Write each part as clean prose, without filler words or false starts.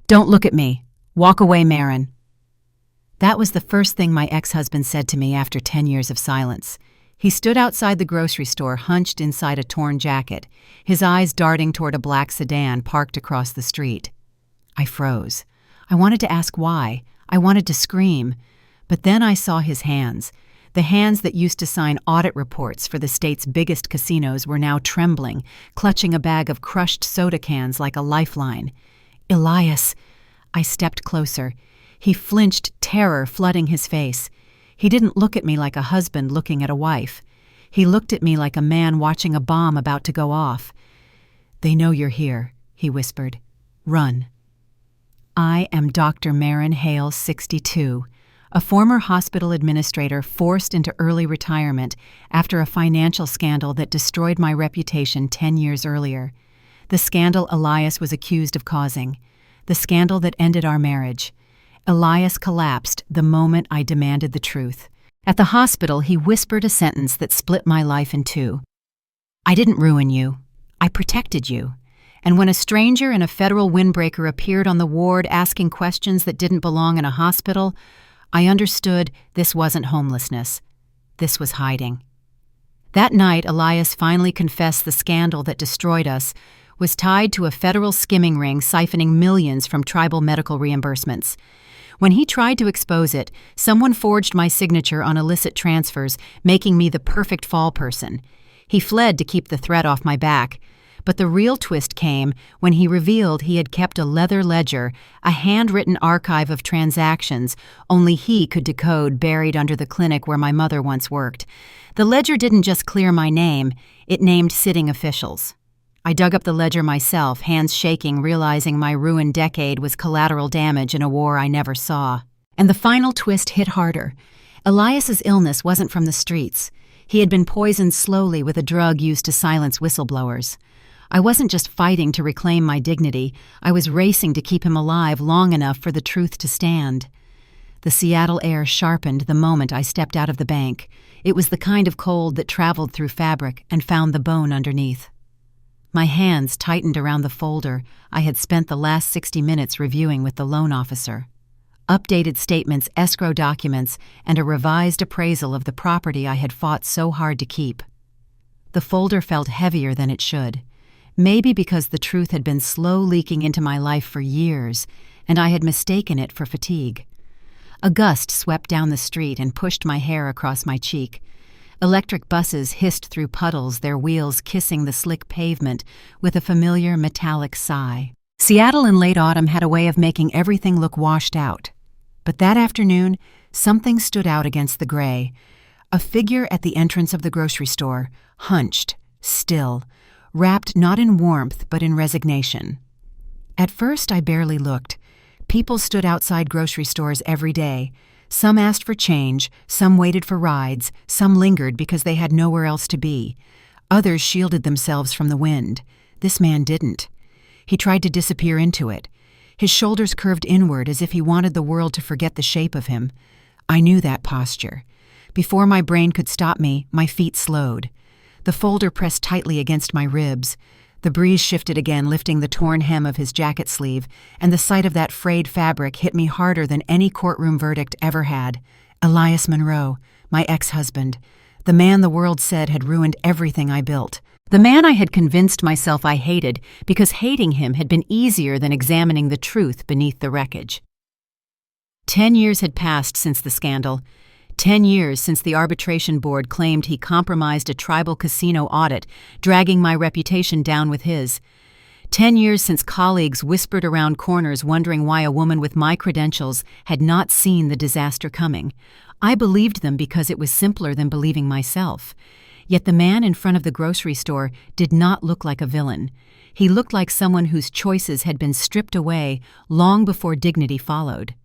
"Don't look at me. Walk away, Marin." That was the first thing my ex-husband said to me after 10 years of silence. He stood outside the grocery store, hunched inside a torn jacket, his eyes darting toward a black sedan parked across the street. I froze. I wanted to ask why. I wanted to scream. But then I saw his hands. The hands that used to sign audit reports for the state's biggest casinos were now trembling, clutching a bag of crushed soda cans like a lifeline. "Elias!" I stepped closer. He flinched, terror flooding his face. He didn't look at me like a husband looking at a wife. He looked at me like a man watching a bomb about to go off. "They know you're here," he whispered. "Run." I am Dr. Marin Hale, 62, a former hospital administrator forced into early retirement after a financial scandal that destroyed my reputation 10 years earlier. The scandal Elias was accused of causing. The scandal that ended our marriage. Elias collapsed the moment I demanded the truth. At the hospital, he whispered a sentence that split my life in two. "I didn't ruin you. I protected you." And when a stranger and a federal windbreaker appeared on the ward asking questions that didn't belong in a hospital, I understood this wasn't homelessness. This was hiding. That night, Elias finally confessed the scandal that destroyed us was tied to a federal skimming ring siphoning millions from tribal medical reimbursements. When he tried to expose it, someone forged my signature on illicit transfers, making me the perfect fall person. He fled to keep the threat off my back. But the real twist came when he revealed he had kept a leather ledger, a handwritten archive of transactions only he could decode buried under the clinic where my mother once worked. The ledger didn't just clear my name, it named sitting officials. I dug up the ledger myself, hands shaking, realizing my ruined decade was collateral damage in a war I never saw. And the final twist hit harder. Elias's illness wasn't from the streets. He had been poisoned slowly with a drug used to silence whistleblowers. I wasn't just fighting to reclaim my dignity, I was racing to keep him alive long enough for the truth to stand. The Seattle air sharpened the moment I stepped out of the bank. It was the kind of cold that traveled through fabric and found the bone underneath. My hands tightened around the folder I had spent the last 60 minutes reviewing with the loan officer. Updated statements, escrow documents, and a revised appraisal of the property I had fought so hard to keep. The folder felt heavier than it should. Maybe because the truth had been slow leaking into my life for years, and I had mistaken it for fatigue. A gust swept down the street and pushed my hair across my cheek. Electric buses hissed through puddles, their wheels kissing the slick pavement with a familiar metallic sigh. Seattle in late autumn had a way of making everything look washed out. But that afternoon, something stood out against the gray. A figure at the entrance of the grocery store, hunched, still, wrapped not in warmth but in resignation. At first, I barely looked. People stood outside grocery stores every day. Some asked for change, some waited for rides, some lingered because they had nowhere else to be. Others shielded themselves from the wind. This man didn't. He tried to disappear into it. His shoulders curved inward as if he wanted the world to forget the shape of him. I knew that posture. Before my brain could stop me, my feet slowed. The folder pressed tightly against my ribs. The breeze shifted again, lifting the torn hem of his jacket sleeve, and the sight of that frayed fabric hit me harder than any courtroom verdict ever had. Elias Monroe, my ex-husband, the man the world said had ruined everything I built. The man I had convinced myself I hated because hating him had been easier than examining the truth beneath the wreckage. 10 years had passed since the scandal. 10 years since the arbitration board claimed he compromised a tribal casino audit, dragging my reputation down with his. 10 years since colleagues whispered around corners wondering why a woman with my credentials had not seen the disaster coming. I believed them because it was simpler than believing myself. Yet the man in front of the grocery store did not look like a villain. He looked like someone whose choices had been stripped away long before dignity followed.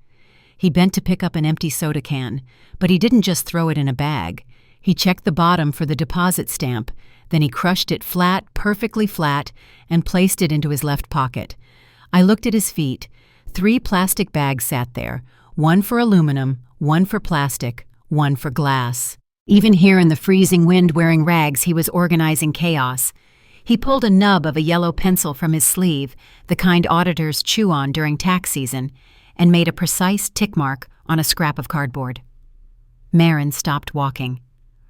He bent to pick up an empty soda can, but he didn't just throw it in a bag. He checked the bottom for the deposit stamp, then he crushed it flat, perfectly flat, and placed it into his left pocket. I looked at his feet. 3 plastic bags sat there, one for aluminum, one for plastic, one for glass. Even here in the freezing wind wearing rags, he was organizing chaos. He pulled a nub of a yellow pencil from his sleeve, the kind auditors chew on during tax season, and made a precise tick mark on a scrap of cardboard. Marin stopped walking.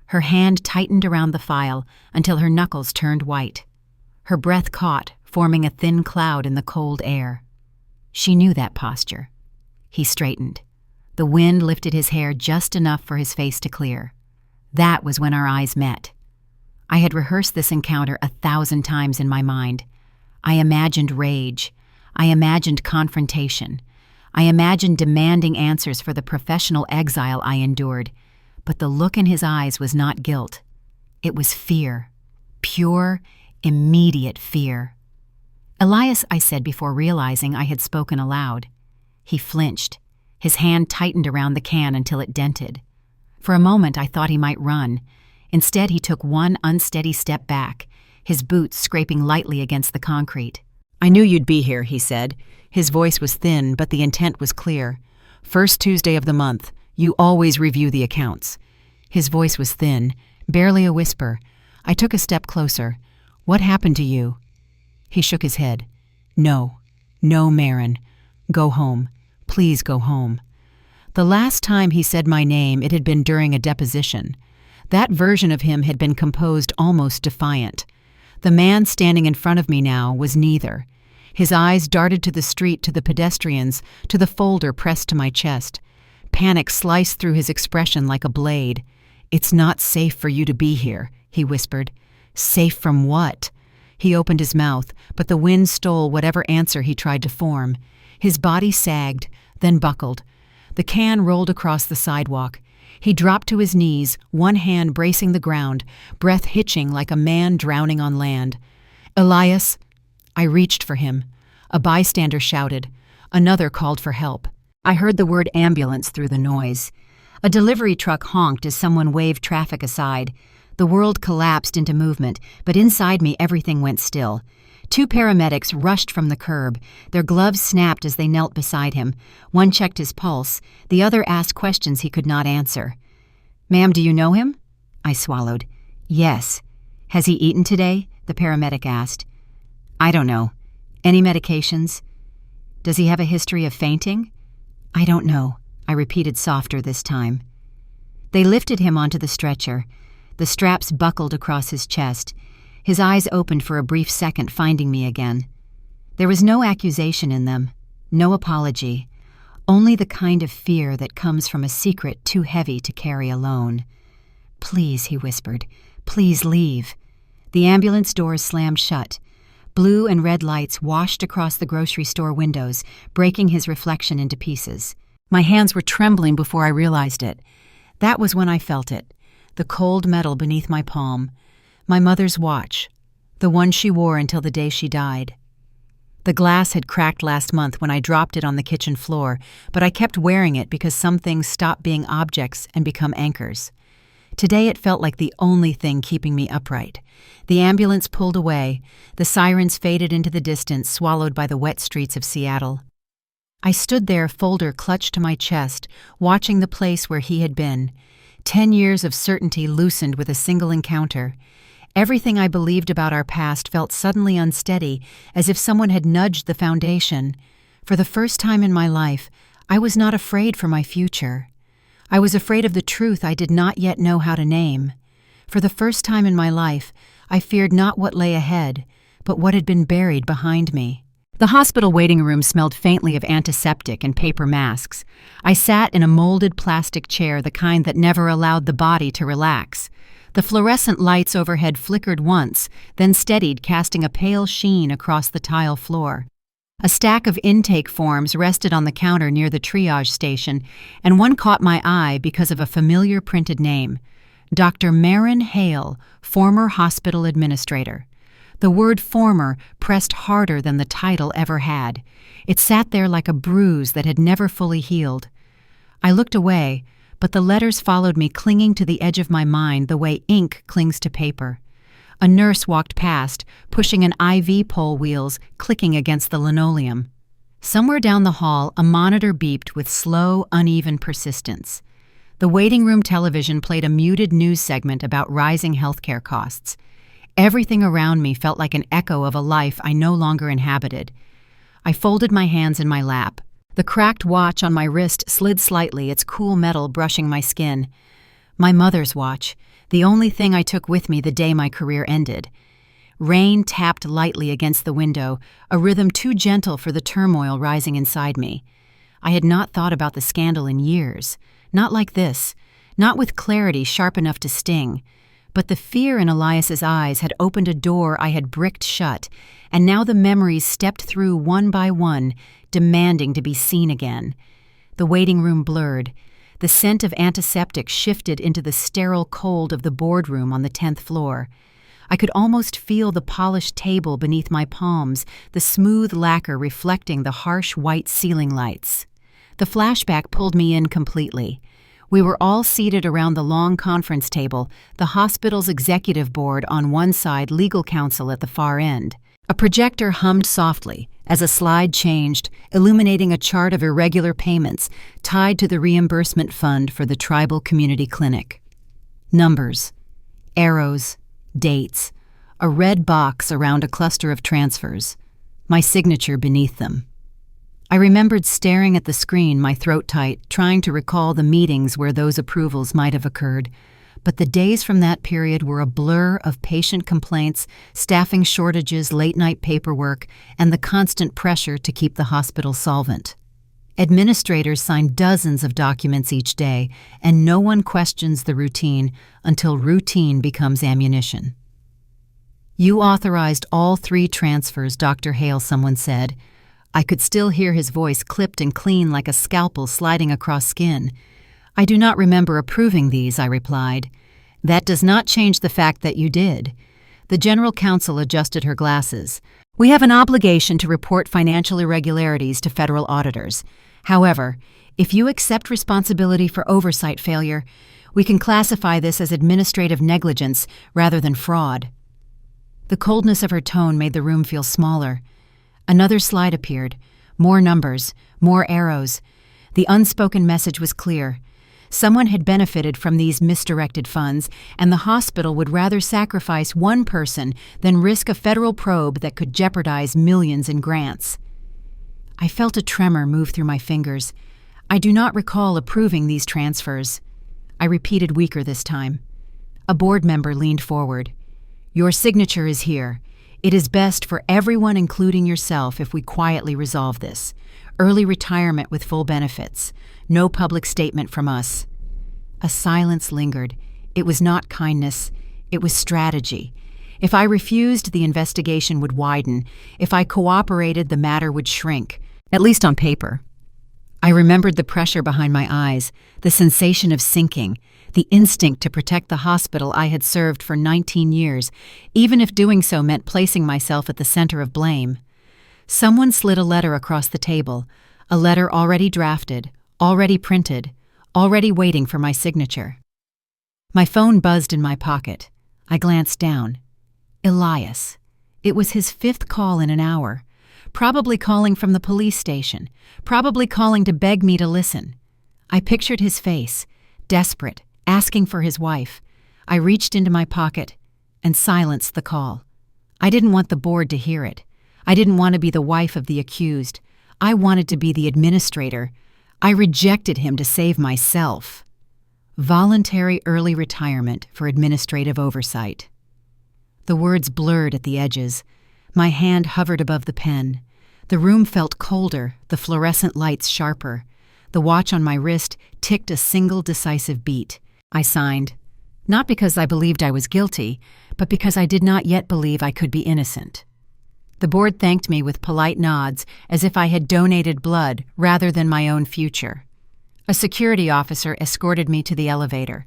Her hand tightened around the file until her knuckles turned white. Her breath caught, forming a thin cloud in the cold air. She knew that posture. He straightened. The wind lifted his hair just enough for his face to clear. That was when our eyes met. I had rehearsed this encounter 1,000 times in my mind. I imagined rage. I imagined confrontation. I imagined demanding answers for the professional exile I endured. But the look in his eyes was not guilt. It was fear. Pure, immediate fear. "Elias," I said before realizing I had spoken aloud. He flinched. His hand tightened around the can until it dented. For a moment I thought he might run. Instead, he took one unsteady step back, his boots scraping lightly against the concrete. "I knew you'd be here," he said. His voice was thin, but the intent was clear. "First Tuesday of the month. You always review the accounts." His voice was thin, barely a whisper. I took a step closer. "What happened to you?" He shook his head. No, Marin. Go home. Please go home." The last time he said my name, it had been during a deposition. That version of him had been composed almost defiant. The man standing in front of me now was neither. His eyes darted to the street, to the pedestrians, to the folder pressed to my chest. Panic sliced through his expression like a blade. "It's not safe for you to be here," he whispered. "Safe from what?" He opened his mouth, but the wind stole whatever answer he tried to form. His body sagged, then buckled. The can rolled across the sidewalk. He dropped to his knees, one hand bracing the ground, breath hitching like a man drowning on land. "Elias!" I reached for him. A bystander shouted. Another called for help. I heard the word ambulance through the noise. A delivery truck honked as someone waved traffic aside. The world collapsed into movement, but inside me everything went still. 2 paramedics rushed from the curb. Their gloves snapped as they knelt beside him. One checked his pulse. The other asked questions he could not answer. "Ma'am, do you know him?" I swallowed. "Yes." "Has he eaten today?" the paramedic asked. "I don't know." "Any medications?" "Does he have a history of fainting?" "I don't know," I repeated softer this time. They lifted him onto the stretcher. The straps buckled across his chest. His eyes opened for a brief second, finding me again. There was no accusation in them, no apology, only the kind of fear that comes from a secret too heavy to carry alone. "Please," he whispered, "please leave." The ambulance doors slammed shut. Blue and red lights washed across the grocery store windows, breaking his reflection into pieces. My hands were trembling before I realized it. That was when I felt it, the cold metal beneath my palm. My mother's watch, the one she wore until the day she died. The glass had cracked last month when I dropped it on the kitchen floor, but I kept wearing it because some things stop being objects and become anchors. Today it felt like the only thing keeping me upright. The ambulance pulled away. The sirens faded into the distance, swallowed by the wet streets of Seattle. I stood there, folder clutched to my chest, watching the place where he had been. 10 years of certainty loosened with a single encounter. Everything I believed about our past felt suddenly unsteady, as if someone had nudged the foundation. For the first time in my life, I was not afraid for my future. I was afraid of the truth I did not yet know how to name. For the first time in my life, I feared not what lay ahead, but what had been buried behind me. The hospital waiting room smelled faintly of antiseptic and paper masks. I sat in a molded plastic chair, the kind that never allowed the body to relax. The fluorescent lights overhead flickered once, then steadied, casting a pale sheen across the tile floor. A stack of intake forms rested on the counter near the triage station, and one caught my eye because of a familiar printed name. Dr. Marin Hale, former hospital administrator. The word former pressed harder than the title ever had. It sat there like a bruise that had never fully healed. I looked away, but the letters followed me, clinging to the edge of my mind the way ink clings to paper. A nurse walked past, pushing an IV pole wheels, clicking against the linoleum. Somewhere down the hall, a monitor beeped with slow, uneven persistence. The waiting room television played a muted news segment about rising healthcare costs. Everything around me felt like an echo of a life I no longer inhabited. I folded my hands in my lap. The cracked watch on my wrist slid slightly, its cool metal brushing my skin. My mother's watch, the only thing I took with me the day my career ended. Rain tapped lightly against the window, a rhythm too gentle for the turmoil rising inside me. I had not thought about the scandal in years. Not like this. Not with clarity sharp enough to sting. But the fear in Elias's eyes had opened a door I had bricked shut, and now the memories stepped through one by one, demanding to be seen again. The waiting room blurred. The scent of antiseptic shifted into the sterile cold of the boardroom on the 10th floor. I could almost feel the polished table beneath my palms, the smooth lacquer reflecting the harsh white ceiling lights. The flashback pulled me in completely. We were all seated around the long conference table, the hospital's executive board on one side, legal counsel at the far end. A projector hummed softly as a slide changed, illuminating a chart of irregular payments tied to the reimbursement fund for the tribal community clinic. Numbers, arrows, dates, a red box around a cluster of transfers, my signature beneath them. I remembered staring at the screen, my throat tight, trying to recall the meetings where those approvals might have occurred, but the days from that period were a blur of patient complaints, staffing shortages, late-night paperwork, and the constant pressure to keep the hospital solvent. Administrators sign dozens of documents each day, and no one questions the routine until routine becomes ammunition. "You authorized all 3 transfers, Dr. Hale," someone said. I could still hear his voice clipped and clean like a scalpel sliding across skin. "I do not remember approving these," I replied. "That does not change the fact that you did." The general counsel adjusted her glasses. "We have an obligation to report financial irregularities to federal auditors. However, if you accept responsibility for oversight failure, we can classify this as administrative negligence rather than fraud." The coldness of her tone made the room feel smaller. Another slide appeared. More numbers, more arrows. The unspoken message was clear. Someone had benefited from these misdirected funds, and the hospital would rather sacrifice one person than risk a federal probe that could jeopardize millions in grants. I felt a tremor move through my fingers. I do not recall approving these transfers. I repeated weaker this time. A board member leaned forward. "Your signature is here. It is best for everyone, including yourself, if we quietly resolve this. Early retirement with full benefits. No public statement from us." A silence lingered. It was not kindness. It was strategy. If I refused, the investigation would widen. If I cooperated, the matter would shrink, at least on paper. I remembered the pressure behind my eyes, the sensation of sinking, the instinct to protect the hospital I had served for 19 years, even if doing so meant placing myself at the center of blame. Someone slid a letter across the table, a letter already drafted, already printed, already waiting for my signature. My phone buzzed in my pocket. I glanced down. Elias. It was his 5th call in an hour. Probably calling from the police station, probably calling to beg me to listen. I pictured his face, desperate, asking for his wife. I reached into my pocket and silenced the call. I didn't want the board to hear it. I didn't want to be the wife of the accused. I wanted to be the administrator. I rejected him to save myself. Voluntary early retirement for administrative oversight. The words blurred at the edges. My hand hovered above the pen. The room felt colder, the fluorescent lights sharper. The watch on my wrist ticked a single decisive beat. I signed, not because I believed I was guilty, but because I did not yet believe I could be innocent. The board thanked me with polite nods, as if I had donated blood rather than my own future. A security officer escorted me to the elevator,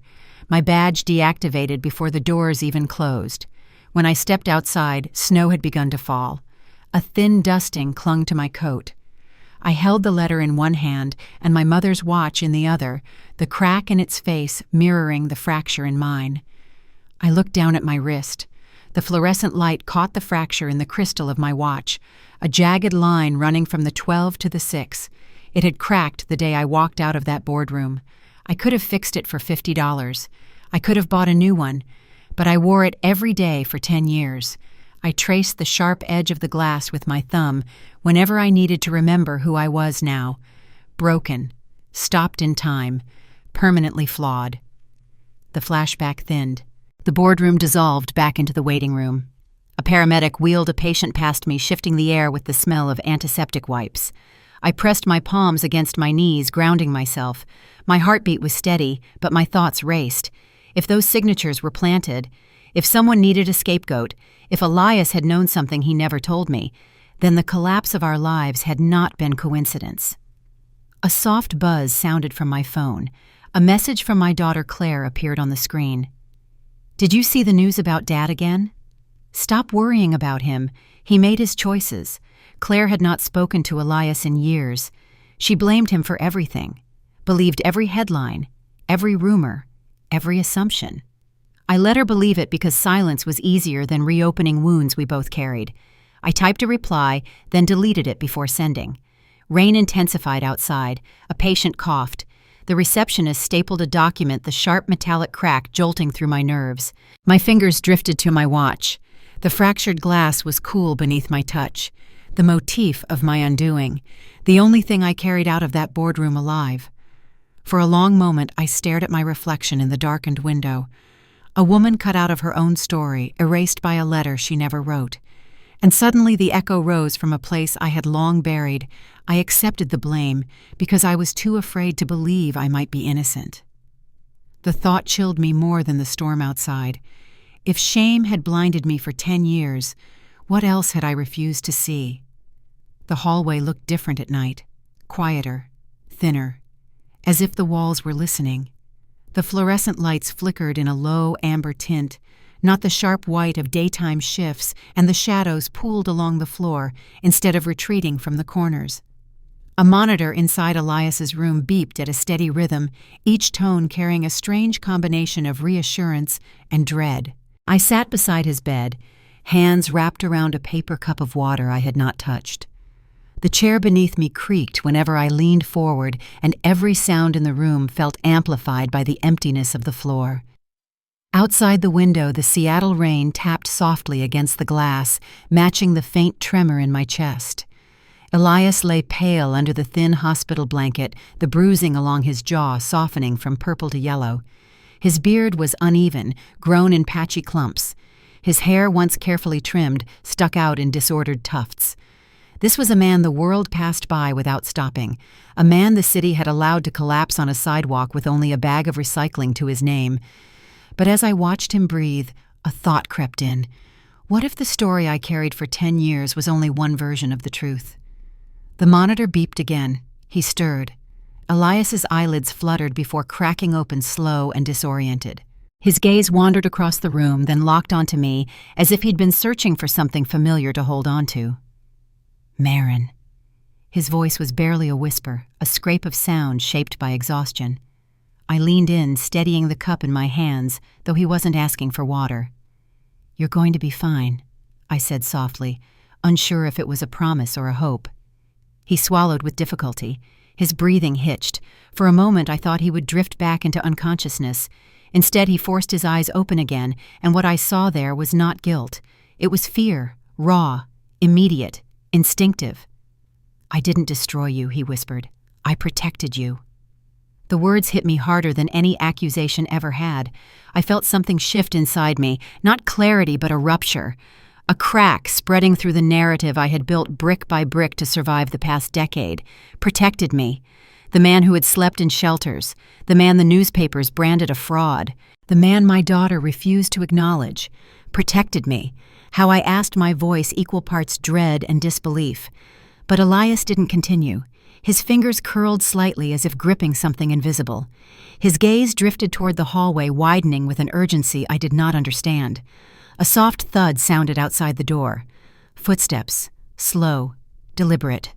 my badge deactivated before the doors even closed. When I stepped outside, snow had begun to fall. A thin dusting clung to my coat. I held the letter in one hand and my mother's watch in the other, the crack in its face mirroring the fracture in mine. I looked down at my wrist. The fluorescent light caught the fracture in the crystal of my watch, a jagged line running from the 12 to the 6. It had cracked the day I walked out of that boardroom. I could have fixed it for $50. I could have bought a new one, but I wore it every day for 10 years. I traced the sharp edge of the glass with my thumb whenever I needed to remember who I was now. Broken, stopped in time, permanently flawed. The flashback thinned. The boardroom dissolved back into the waiting room. A paramedic wheeled a patient past me, shifting the air with the smell of antiseptic wipes. I pressed my palms against my knees, grounding myself. My heartbeat was steady, but my thoughts raced. If those signatures were planted, if someone needed a scapegoat, if Elias had known something he never told me, then the collapse of our lives had not been coincidence. A soft buzz sounded from my phone. A message from my daughter Claire appeared on the screen. "Did you see the news about Dad again?" "Stop worrying about him. He made his choices." Claire had not spoken to Elias in years. She blamed him for everything, believed every headline, every rumor, every assumption. I let her believe it because silence was easier than reopening wounds we both carried. I typed a reply, then deleted it before sending. Rain intensified outside. A patient coughed. The receptionist stapled a document, the sharp metallic crack jolting through my nerves. My fingers drifted to my watch. The fractured glass was cool beneath my touch. The motif of my undoing. The only thing I carried out of that boardroom alive. For a long moment, I stared at my reflection in the darkened window. A woman cut out of her own story, erased by a letter she never wrote. And suddenly the echo rose from a place I had long buried. I accepted the blame because I was too afraid to believe I might be innocent. The thought chilled me more than the storm outside. If shame had blinded me for 10 years, what else had I refused to see? The hallway looked different at night, quieter, thinner, as if the walls were listening. The fluorescent lights flickered in a low amber tint, not the sharp white of daytime shifts, and the shadows pooled along the floor instead of retreating from the corners. A monitor inside Elias's room beeped at a steady rhythm, each tone carrying a strange combination of reassurance and dread. I sat beside his bed, hands wrapped around a paper cup of water I had not touched. The chair beneath me creaked whenever I leaned forward, and every sound in the room felt amplified by the emptiness of the floor. Outside the window, the Seattle rain tapped softly against the glass, matching the faint tremor in my chest. Elias lay pale under the thin hospital blanket, the bruising along his jaw softening from purple to yellow. His beard was uneven, grown in patchy clumps. His hair, once carefully trimmed, stuck out in disordered tufts. This was a man the world passed by without stopping, a man the city had allowed to collapse on a sidewalk with only a bag of recycling to his name. But as I watched him breathe, a thought crept in. What if the story I carried for 10 years was only one version of the truth? The monitor beeped again. He stirred. Elias's eyelids fluttered before cracking open, slow and disoriented. His gaze wandered across the room, then locked onto me, as if he'd been searching for something familiar to hold on to. "Marin." His voice was barely a whisper, a scrape of sound shaped by exhaustion. I leaned in, steadying the cup in my hands, though he wasn't asking for water. "You're going to be fine," I said softly, unsure if it was a promise or a hope. He swallowed with difficulty. His breathing hitched. For a moment I thought he would drift back into unconsciousness. Instead, he forced his eyes open again, and what I saw there was not guilt. It was fear, raw, immediate, instinctive. "I didn't destroy you," he whispered. "I protected you." The words hit me harder than any accusation ever had. I felt something shift inside me, not clarity but a rupture. A crack spreading through the narrative I had built brick by brick to survive the past decade. Protected me. The man who had slept in shelters. The man the newspapers branded a fraud. The man my daughter refused to acknowledge. Protected me. How I asked my voice equal parts dread and disbelief. But Elias didn't continue. His fingers curled slightly as if gripping something invisible. His gaze drifted toward the hallway, widening with an urgency I did not understand. A soft thud sounded outside the door. Footsteps, slow, deliberate.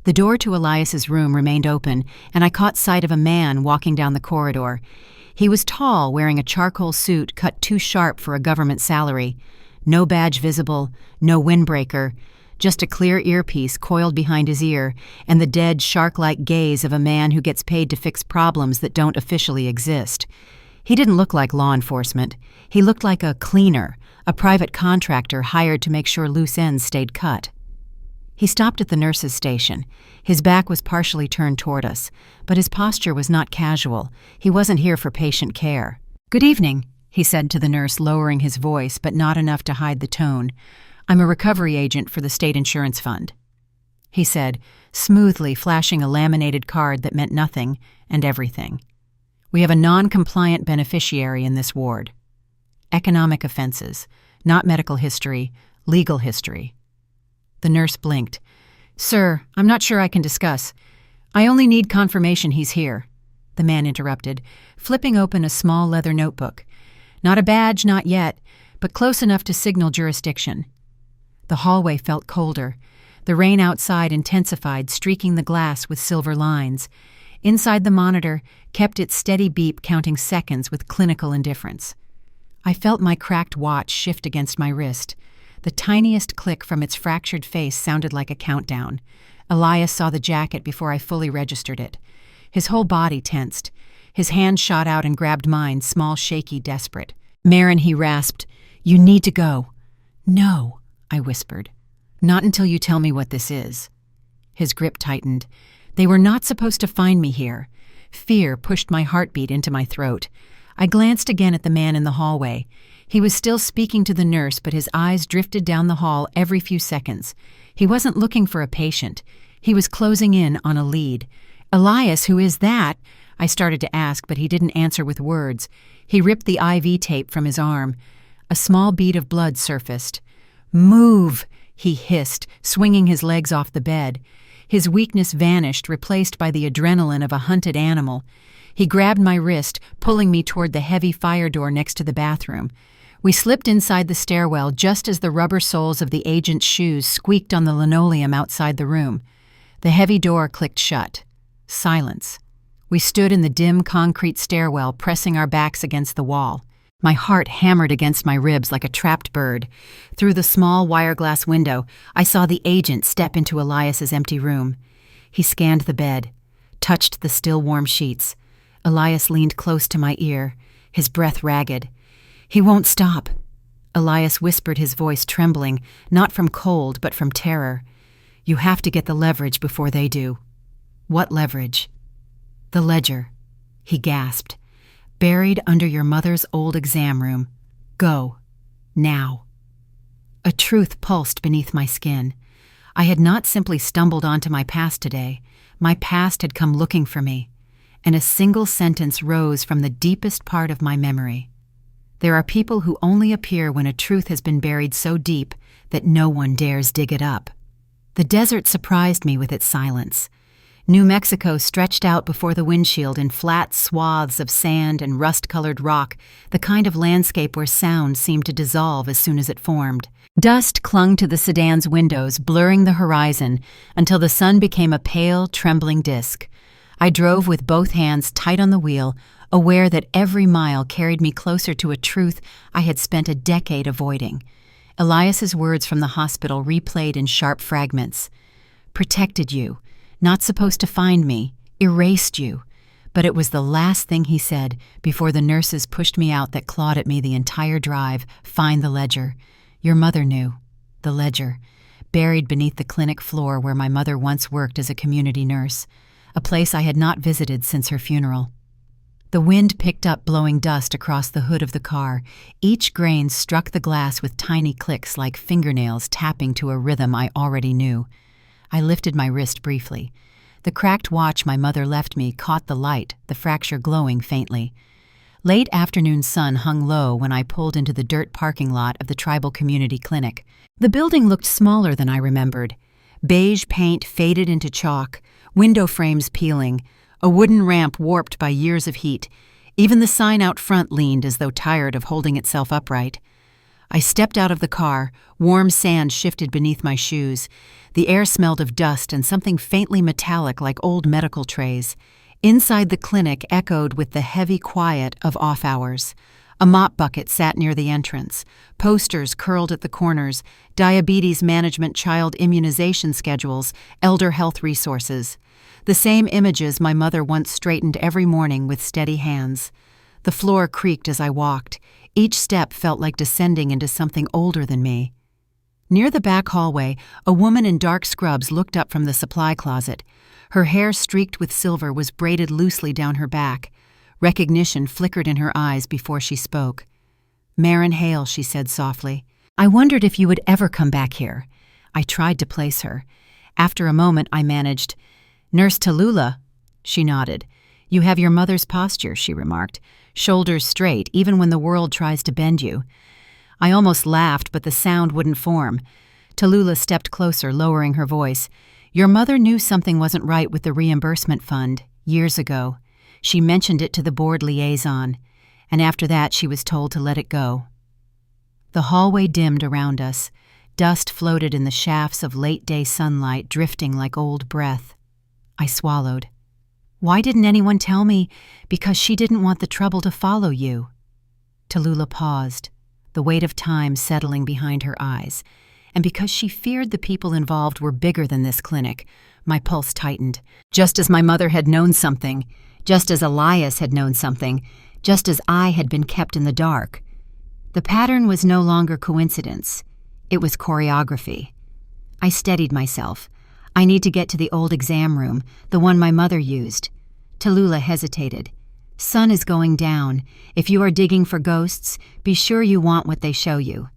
The door to Elias's room remained open, and I caught sight of a man walking down the corridor. He was tall, wearing a charcoal suit cut too sharp for a government salary. No badge visible, no windbreaker, just a clear earpiece coiled behind his ear, and the dead, shark-like gaze of a man who gets paid to fix problems that don't officially exist. He didn't look like law enforcement. He looked like a cleaner, a private contractor hired to make sure loose ends stayed cut. He stopped at the nurse's station. His back was partially turned toward us, but his posture was not casual. He wasn't here for patient care. "Good evening," he said to the nurse, lowering his voice, but not enough to hide the tone. "I'm a recovery agent for the state insurance fund," he said, smoothly flashing a laminated card that meant nothing and everything. "We have a non-compliant beneficiary in this ward. Economic offenses, not medical history, legal history." The nurse blinked. "Sir, I'm not sure I can discuss. I only need confirmation he's here," the man interrupted, flipping open a small leather notebook. "Not a badge, not yet, but close enough to signal jurisdiction." The hallway felt colder. The rain outside intensified, streaking the glass with silver lines. Inside the monitor kept its steady beep, counting seconds with clinical indifference. I felt my cracked watch shift against my wrist. The tiniest click from its fractured face sounded like a countdown. Elias saw the jacket before I fully registered it. His whole body tensed. His hand shot out and grabbed mine, small, shaky, desperate. "Marin," he rasped, "you need to go." "No," I whispered. "Not until you tell me what this is." His grip tightened. They were not supposed to find me here. Fear pushed my heartbeat into my throat. I glanced again at the man in the hallway. He was still speaking to the nurse, but his eyes drifted down the hall every few seconds. He wasn't looking for a patient. He was closing in on a lead. "Elias, who is that?" I started to ask, but he didn't answer with words. He ripped the IV tape from his arm. A small bead of blood surfaced. "Move!" he hissed, swinging his legs off the bed. His weakness vanished, replaced by the adrenaline of a hunted animal. He grabbed my wrist, pulling me toward the heavy fire door next to the bathroom. We slipped inside the stairwell just as the rubber soles of the agent's shoes squeaked on the linoleum outside the room. The heavy door clicked shut. Silence. We stood in the dim concrete stairwell, pressing our backs against the wall. My heart hammered against my ribs like a trapped bird. Through the small wire-glass window, I saw the agent step into Elias's empty room. He scanned the bed, touched the still warm sheets. Elias leaned close to my ear, his breath ragged. "He won't stop." Elias whispered, his voice trembling, not from cold, but from terror. "You have to get the leverage before they do." "What leverage?" "The ledger," he gasped. "Buried under your mother's old exam room. Go. Now." A truth pulsed beneath my skin. I had not simply stumbled onto my past today. My past had come looking for me. And a single sentence rose from the deepest part of my memory. "There are people who only appear when a truth has been buried so deep that no one dares dig it up." The desert surprised me with its silence. New Mexico stretched out before the windshield in flat swaths of sand and rust-colored rock, the kind of landscape where sound seemed to dissolve as soon as it formed. Dust clung to the sedan's windows, blurring the horizon until the sun became a pale, trembling disk. I drove with both hands tight on the wheel, aware that every mile carried me closer to a truth I had spent a decade avoiding. Elias's words from the hospital replayed in sharp fragments. "Protected you. Not supposed to find me. Erased you." But it was the last thing he said before the nurses pushed me out that clawed at me the entire drive. "Find the ledger. Your mother knew." The ledger. Buried beneath the clinic floor where my mother once worked as a community nurse. A place I had not visited since her funeral. The wind picked up, blowing dust across the hood of the car. Each grain struck the glass with tiny clicks like fingernails tapping to a rhythm I already knew. I lifted my wrist briefly. The cracked watch my mother left me caught the light, the fracture glowing faintly. Late afternoon sun hung low when I pulled into the dirt parking lot of the tribal community clinic. The building looked smaller than I remembered. Beige paint faded into chalk, window frames peeling, a wooden ramp warped by years of heat. Even the sign out front leaned as though tired of holding itself upright. I stepped out of the car. Warm sand shifted beneath my shoes. The air smelled of dust and something faintly metallic like old medical trays. Inside the clinic echoed with the heavy quiet of off hours. A mop bucket sat near the entrance. Posters curled at the corners, diabetes management, child immunization schedules, elder health resources. The same images my mother once straightened every morning with steady hands. The floor creaked as I walked. Each step felt like descending into something older than me. Near the back hallway, a woman in dark scrubs looked up from the supply closet. Her hair, streaked with silver, was braided loosely down her back. Recognition flickered in her eyes before she spoke. "Marin Hale," she said softly. "I wondered if you would ever come back here." I tried to place her. After a moment, I managed, "Nurse Tallulah." She nodded. "You have your mother's posture," she remarked. "Shoulders straight, even when the world tries to bend you." I almost laughed, but the sound wouldn't form. Tallulah stepped closer, lowering her voice. "Your mother knew something wasn't right with the reimbursement fund, years ago. She mentioned it to the board liaison, and after that she was told to let it go." The hallway dimmed around us. Dust floated in the shafts of late-day sunlight, drifting like old breath. I swallowed. "Why didn't anyone tell me?" "Because she didn't want the trouble to follow you." Tallulah paused, the weight of time settling behind her eyes. And because she feared the people involved were bigger than this clinic, my pulse tightened. Just as my mother had known something, just as Elias had known something, just as I had been kept in the dark. The pattern was no longer coincidence. It was choreography. I steadied myself. "I need to get to the old exam room, the one my mother used." Tallulah hesitated. "Sun is going down. If you are digging for ghosts, be sure you want what they show you."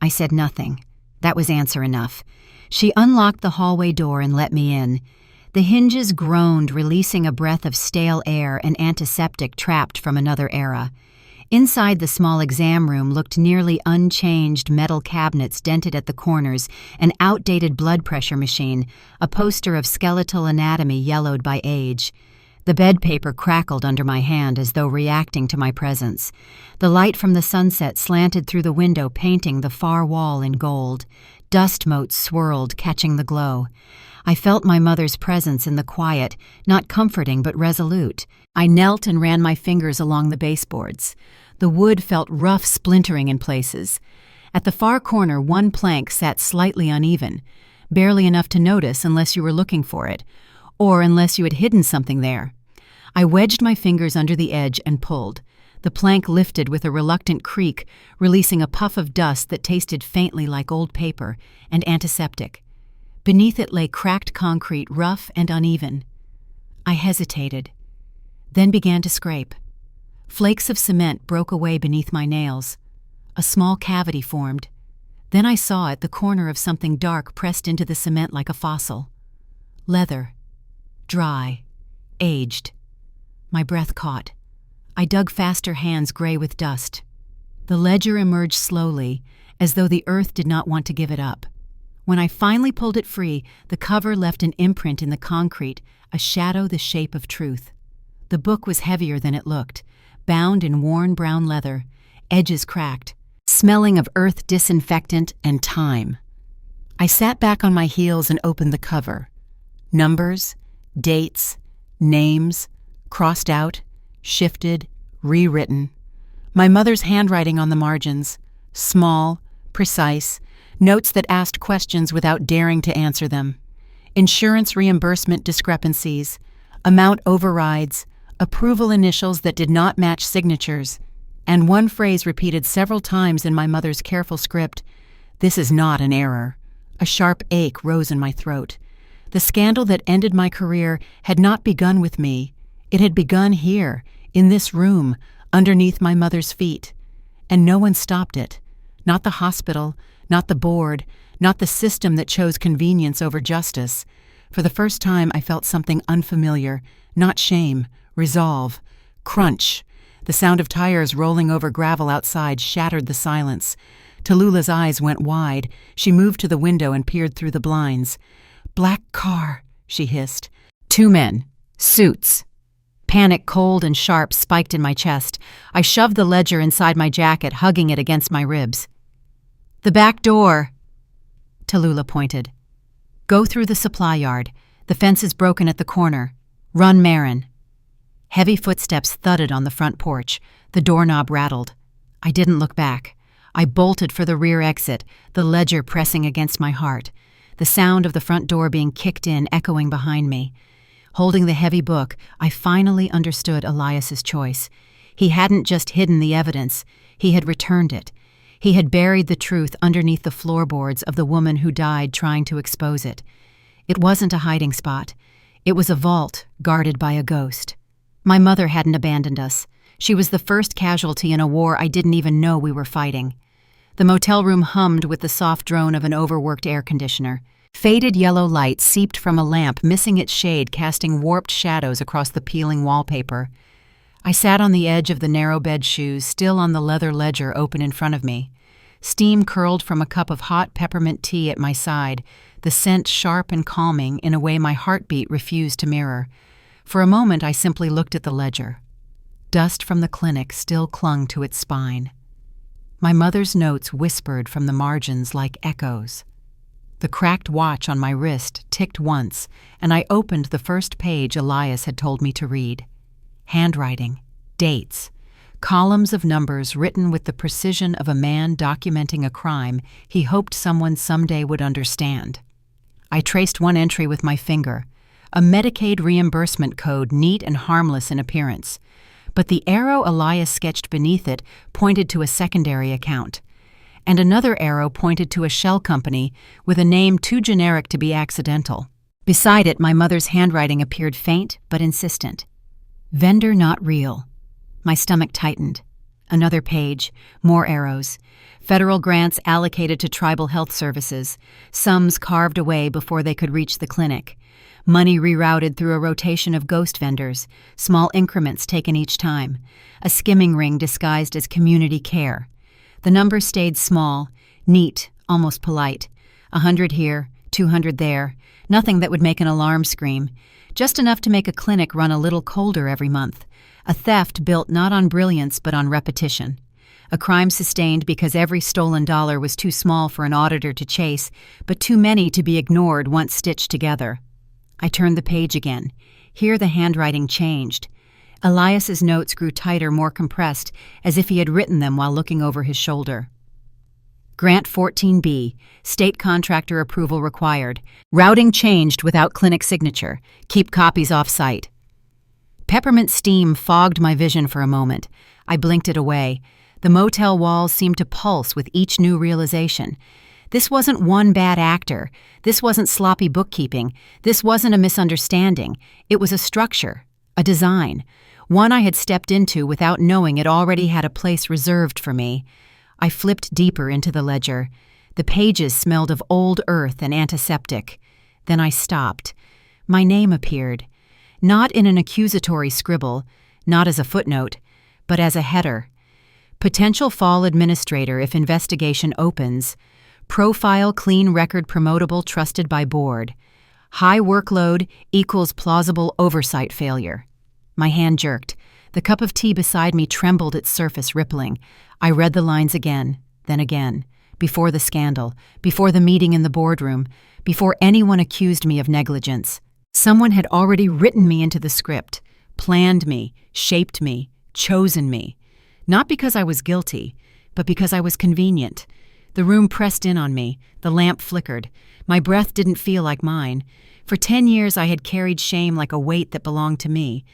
I said nothing. That was answer enough. She unlocked the hallway door and let me in. The hinges groaned, releasing a breath of stale air and antiseptic trapped from another era. Inside the small exam room looked nearly unchanged, metal cabinets dented at the corners, an outdated blood pressure machine, a poster of skeletal anatomy yellowed by age. The bed paper crackled under my hand as though reacting to my presence. The light from the sunset slanted through the window, painting the far wall in gold. Dust motes swirled, catching the glow. I felt my mother's presence in the quiet, not comforting but resolute. I knelt and ran my fingers along the baseboards. The wood felt rough, splintering in places. At the far corner, one plank sat slightly uneven, barely enough to notice unless you were looking for it, or unless you had hidden something there. I wedged my fingers under the edge and pulled. The plank lifted with a reluctant creak, releasing a puff of dust that tasted faintly like old paper and antiseptic. Beneath it lay cracked concrete, rough and uneven. I hesitated, then began to scrape. Flakes of cement broke away beneath my nails. A small cavity formed. Then I saw at the corner of something dark pressed into the cement like a fossil. Leather. Dry. Aged. My breath caught. I dug faster, hands gray with dust. The ledger emerged slowly, as though the earth did not want to give it up. When I finally pulled it free, the cover left an imprint in the concrete, a shadow the shape of truth. The book was heavier than it looked, bound in worn brown leather, edges cracked, smelling of earth disinfectant and time. I sat back on my heels and opened the cover. Numbers, dates, names, crossed out, shifted, rewritten. My mother's handwriting on the margins, small, precise, notes that asked questions without daring to answer them. Insurance reimbursement discrepancies, amount overrides, approval initials that did not match signatures, and one phrase repeated several times in my mother's careful script, "This is not an error." A sharp ache rose in my throat. The scandal that ended my career had not begun with me. It had begun here, in this room, underneath my mother's feet. And no one stopped it. Not the hospital, not the board, not the system that chose convenience over justice. For the first time I felt something unfamiliar, not shame, resolve. Crunch. The sound of tires rolling over gravel outside shattered the silence. Tallulah's eyes went wide. She moved to the window and peered through the blinds. "Black car," she hissed. 2 men. Suits. Panic, cold and sharp, spiked in my chest. I shoved the ledger inside my jacket, hugging it against my ribs. "The back door," Tallulah pointed. "Go through the supply yard. The fence is broken at the corner. Run Marin." Heavy footsteps thudded on the front porch. The doorknob rattled. I didn't look back. I bolted for the rear exit, the ledger pressing against my heart. The sound of the front door being kicked in echoing behind me. Holding the heavy book, I finally understood Elias's choice. He hadn't just hidden the evidence, he had returned it. He had buried the truth underneath the floorboards of the woman who died trying to expose it. It wasn't a hiding spot. It was a vault guarded by a ghost. My mother hadn't abandoned us. She was the first casualty in a war I didn't even know we were fighting. The motel room hummed with the soft drone of an overworked air conditioner. Faded yellow light seeped from a lamp, missing its shade, casting warped shadows across the peeling wallpaper. I sat on the edge of the narrow bed shoes, still on the leather ledger open in front of me. Steam curled from a cup of hot peppermint tea at my side, the scent sharp and calming in a way my heartbeat refused to mirror. For a moment I simply looked at the ledger. Dust from the clinic still clung to its spine. My mother's notes whispered from the margins like echoes. The cracked watch on my wrist ticked once, and I opened the first page Elias had told me to read. Handwriting, dates, columns of numbers written with the precision of a man documenting a crime he hoped someone someday would understand. I traced one entry with my finger, a Medicaid reimbursement code neat and harmless in appearance. But the arrow Elias sketched beneath it pointed to a secondary account, and another arrow pointed to a shell company with a name too generic to be accidental. Beside it, my mother's handwriting appeared faint but insistent. Vendor not real. My stomach tightened. Another page, more arrows. Federal grants allocated to tribal health services, sums carved away before they could reach the clinic. Money rerouted through a rotation of ghost vendors, small increments taken each time, a skimming ring disguised as community care. The numbers stayed small, neat, almost polite. 100 here, 200 there, nothing that would make an alarm scream, just enough to make a clinic run a little colder every month, a theft built not on brilliance but on repetition. A crime sustained because every stolen dollar was too small for an auditor to chase, but too many to be ignored once stitched together. I turned the page again. Here the handwriting changed. Elias's notes grew tighter, more compressed, as if he had written them while looking over his shoulder. Grant 14B, state contractor approval required. Routing changed without clinic signature. Keep copies off-site. Peppermint steam fogged my vision for a moment. I blinked it away. The motel walls seemed to pulse with each new realization. This wasn't one bad actor. This wasn't sloppy bookkeeping. This wasn't a misunderstanding. It was a structure, a design, one I had stepped into without knowing it already had a place reserved for me. I flipped deeper into the ledger. The pages smelled of old earth and antiseptic. Then I stopped. My name appeared, not in an accusatory scribble, not as a footnote, but as a header. Potential fall administrator if investigation opens. Profile clean record promotable trusted by board. High workload equals plausible oversight failure. My hand jerked. The cup of tea beside me trembled, its surface rippling. I read the lines again, then again. Before the scandal, before the meeting in the boardroom, before anyone accused me of negligence. Someone had already written me into the script, planned me, shaped me, chosen me. Not because I was guilty, but because I was convenient. The room pressed in on me. The lamp flickered. My breath didn't feel like mine. For 10 years I had carried shame like a weight that belonged to me.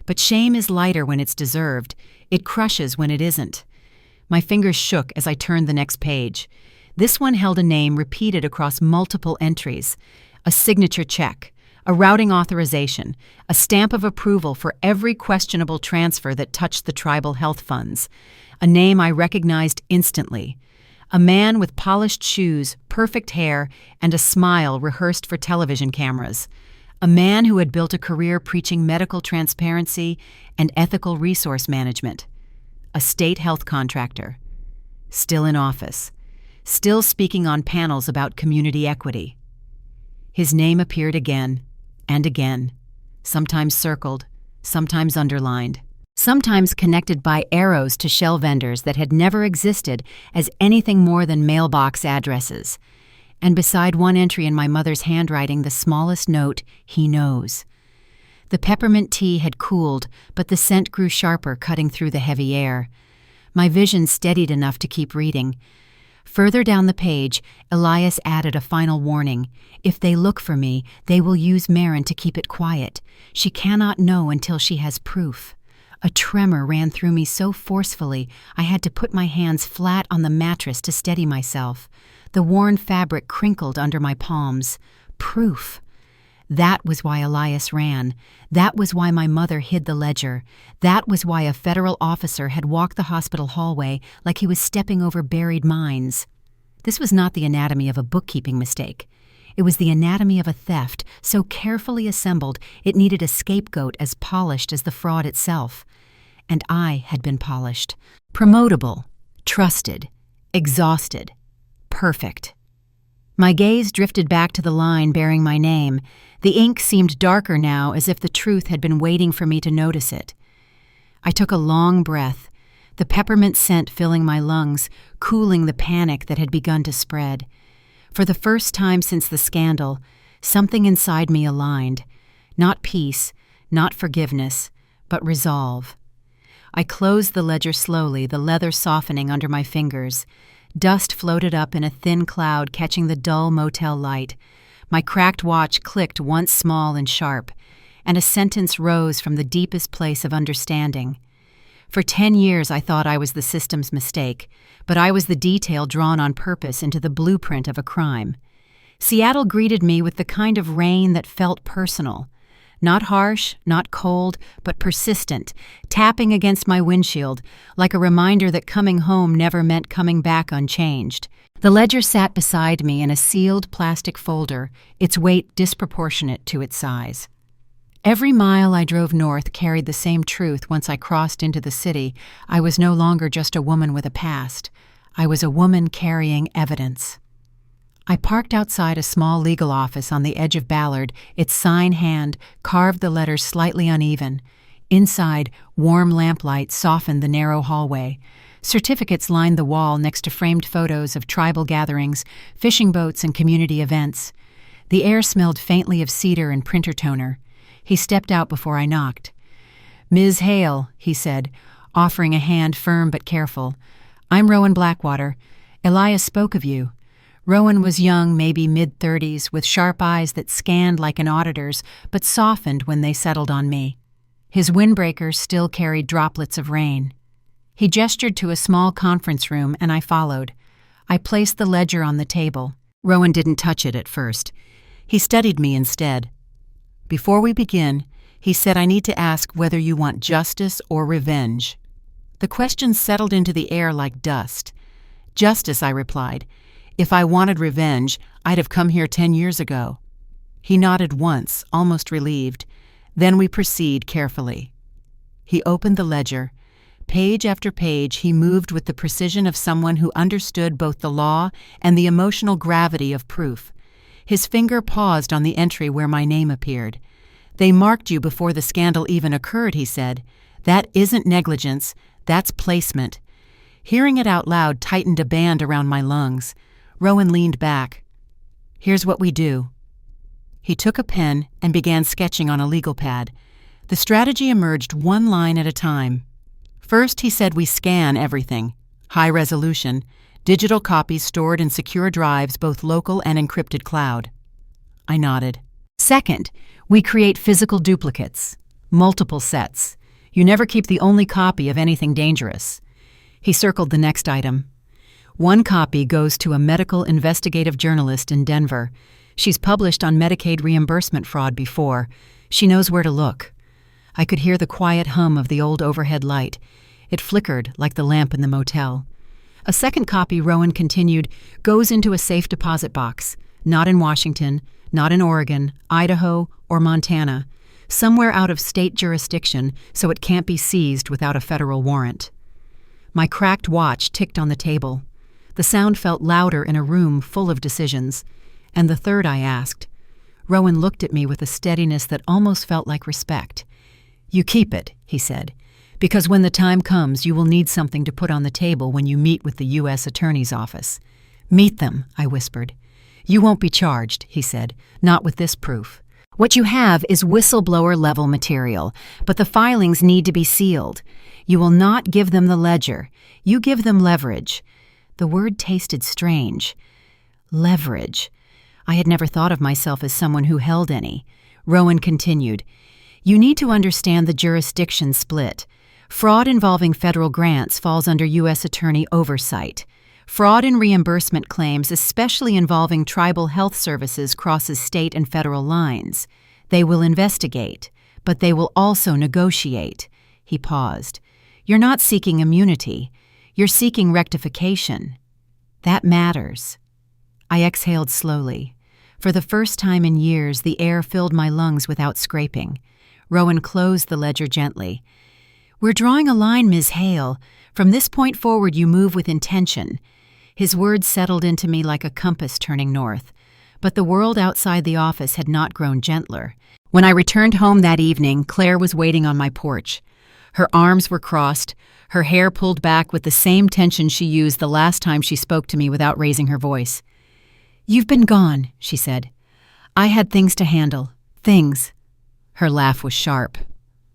But shame is lighter when it's deserved. It crushes when it isn't. My fingers shook as I turned the next page. This one held a name repeated across multiple entries. A signature check, a routing authorization, a stamp of approval for every questionable transfer that touched the tribal health funds. A name I recognized instantly. A man with polished shoes, perfect hair, and a smile rehearsed for television cameras. A man who had built a career preaching medical transparency and ethical resource management. A state health contractor. Still in office. Still speaking on panels about community equity. His name appeared again and again, sometimes circled, sometimes underlined. Sometimes connected by arrows to shell vendors that had never existed as anything more than mailbox addresses. And beside one entry in my mother's handwriting, the smallest note, "He knows." The peppermint tea had cooled, but the scent grew sharper, cutting through the heavy air. My vision steadied enough to keep reading. Further down the page, Elias added a final warning. If they look for me, they will use Marin to keep it quiet. She cannot know until she has proof. A tremor ran through me so forcefully I had to put my hands flat on the mattress to steady myself. The worn fabric crinkled under my palms. Proof. That was why Elias ran. That was why my mother hid the ledger. That was why a federal officer had walked the hospital hallway like he was stepping over buried mines. This was not the anatomy of a bookkeeping mistake. It was the anatomy of a theft, so carefully assembled it needed a scapegoat as polished as the fraud itself. And I had been polished. Promotable, trusted, exhausted, perfect. My gaze drifted back to the line bearing my name. The ink seemed darker now, as if the truth had been waiting for me to notice it. I took a long breath, the peppermint scent filling my lungs, cooling the panic that had begun to spread. For the first time since the scandal, something inside me aligned. Not peace, not forgiveness, but resolve. I closed the ledger slowly, the leather softening under my fingers. Dust floated up in a thin cloud, catching the dull motel light. My cracked watch clicked once small and sharp, and a sentence rose from the deepest place of understanding. For 10 years I thought I was the system's mistake, but I was the detail drawn on purpose into the blueprint of a crime. Seattle greeted me with the kind of rain that felt personal. Not harsh, not cold, but persistent, tapping against my windshield, like a reminder that coming home never meant coming back unchanged. The ledger sat beside me in a sealed plastic folder, its weight disproportionate to its size. Every mile I drove north carried the same truth. Once I crossed into the city, I was no longer just a woman with a past. I was a woman carrying evidence. I parked outside a small legal office on the edge of Ballard, its sign hand carved the letters slightly uneven. Inside, warm lamplight softened the narrow hallway. Certificates lined the wall next to framed photos of tribal gatherings, fishing boats, and community events. The air smelled faintly of cedar and printer toner. He stepped out before I knocked. "Ms. Hale," he said, offering a hand firm but careful. "I'm Rowan Blackwater. Elias spoke of you." Rowan was young, maybe mid-30s, with sharp eyes that scanned like an auditor's, but softened when they settled on me. His windbreaker still carried droplets of rain. He gestured to a small conference room, and I followed. I placed the ledger on the table. Rowan didn't touch it at first. He studied me instead. "Before we begin," he said, "I need to ask whether you want justice or revenge." The question settled into the air like dust. "Justice," I replied. "If I wanted revenge, I'd have come here 10 years ago." He nodded once, almost relieved. Then we proceed carefully. He opened the ledger. Page after page, he moved with the precision of someone who understood both the law and the emotional gravity of proof. His finger paused on the entry where my name appeared. "They marked you before the scandal even occurred," he said. "That isn't negligence, that's placement." Hearing it out loud tightened a band around my lungs. Rowan leaned back. "Here's what we do." He took a pen and began sketching on a legal pad. The strategy emerged one line at a time. First, he said we scan everything. High resolution, digital copies stored in secure drives, both local and encrypted cloud. I nodded. Second, we create physical duplicates. Multiple sets. You never keep the only copy of anything dangerous. He circled the next item. One copy goes to a medical investigative journalist in Denver. She's published on Medicaid reimbursement fraud before. She knows where to look. I could hear the quiet hum of the old overhead light. It flickered like the lamp in the motel. A second copy, Rowan continued, goes into a safe deposit box. Not in Washington, not in Oregon, Idaho, or Montana. Somewhere out of state jurisdiction, so it can't be seized without a federal warrant. My cracked watch ticked on the table. The sound felt louder in a room full of decisions. "And the third?" I asked. Rowan looked at me with a steadiness that almost felt like respect. "You keep it," he said, "because when the time comes, you will need something to put on the table when you meet with the U.S. Attorney's Office." "Meet them," I whispered. "You won't be charged," he said, "not with this proof. What you have is whistleblower-level material, but the filings need to be sealed. You will not give them the ledger. You give them leverage." The word tasted strange. Leverage. I had never thought of myself as someone who held any. Rowan continued, "You need to understand the jurisdiction split. Fraud involving federal grants falls under U.S. Attorney oversight. Fraud and reimbursement claims, especially involving tribal health services, crosses state and federal lines. They will investigate, but they will also negotiate. He paused. You're not seeking immunity. You're seeking rectification. That matters. I exhaled slowly. For the first time in years, the air filled my lungs without scraping. Rowan closed the ledger gently. We're drawing a line, Ms. Hale. From this point forward, you move with intention. His words settled into me like a compass turning north. But the world outside the office had not grown gentler. When I returned home that evening, Claire was waiting on my porch. Her arms were crossed, her hair pulled back with the same tension she used the last time she spoke to me without raising her voice. You've been gone, she said. I had things to handle. Things. Her laugh was sharp.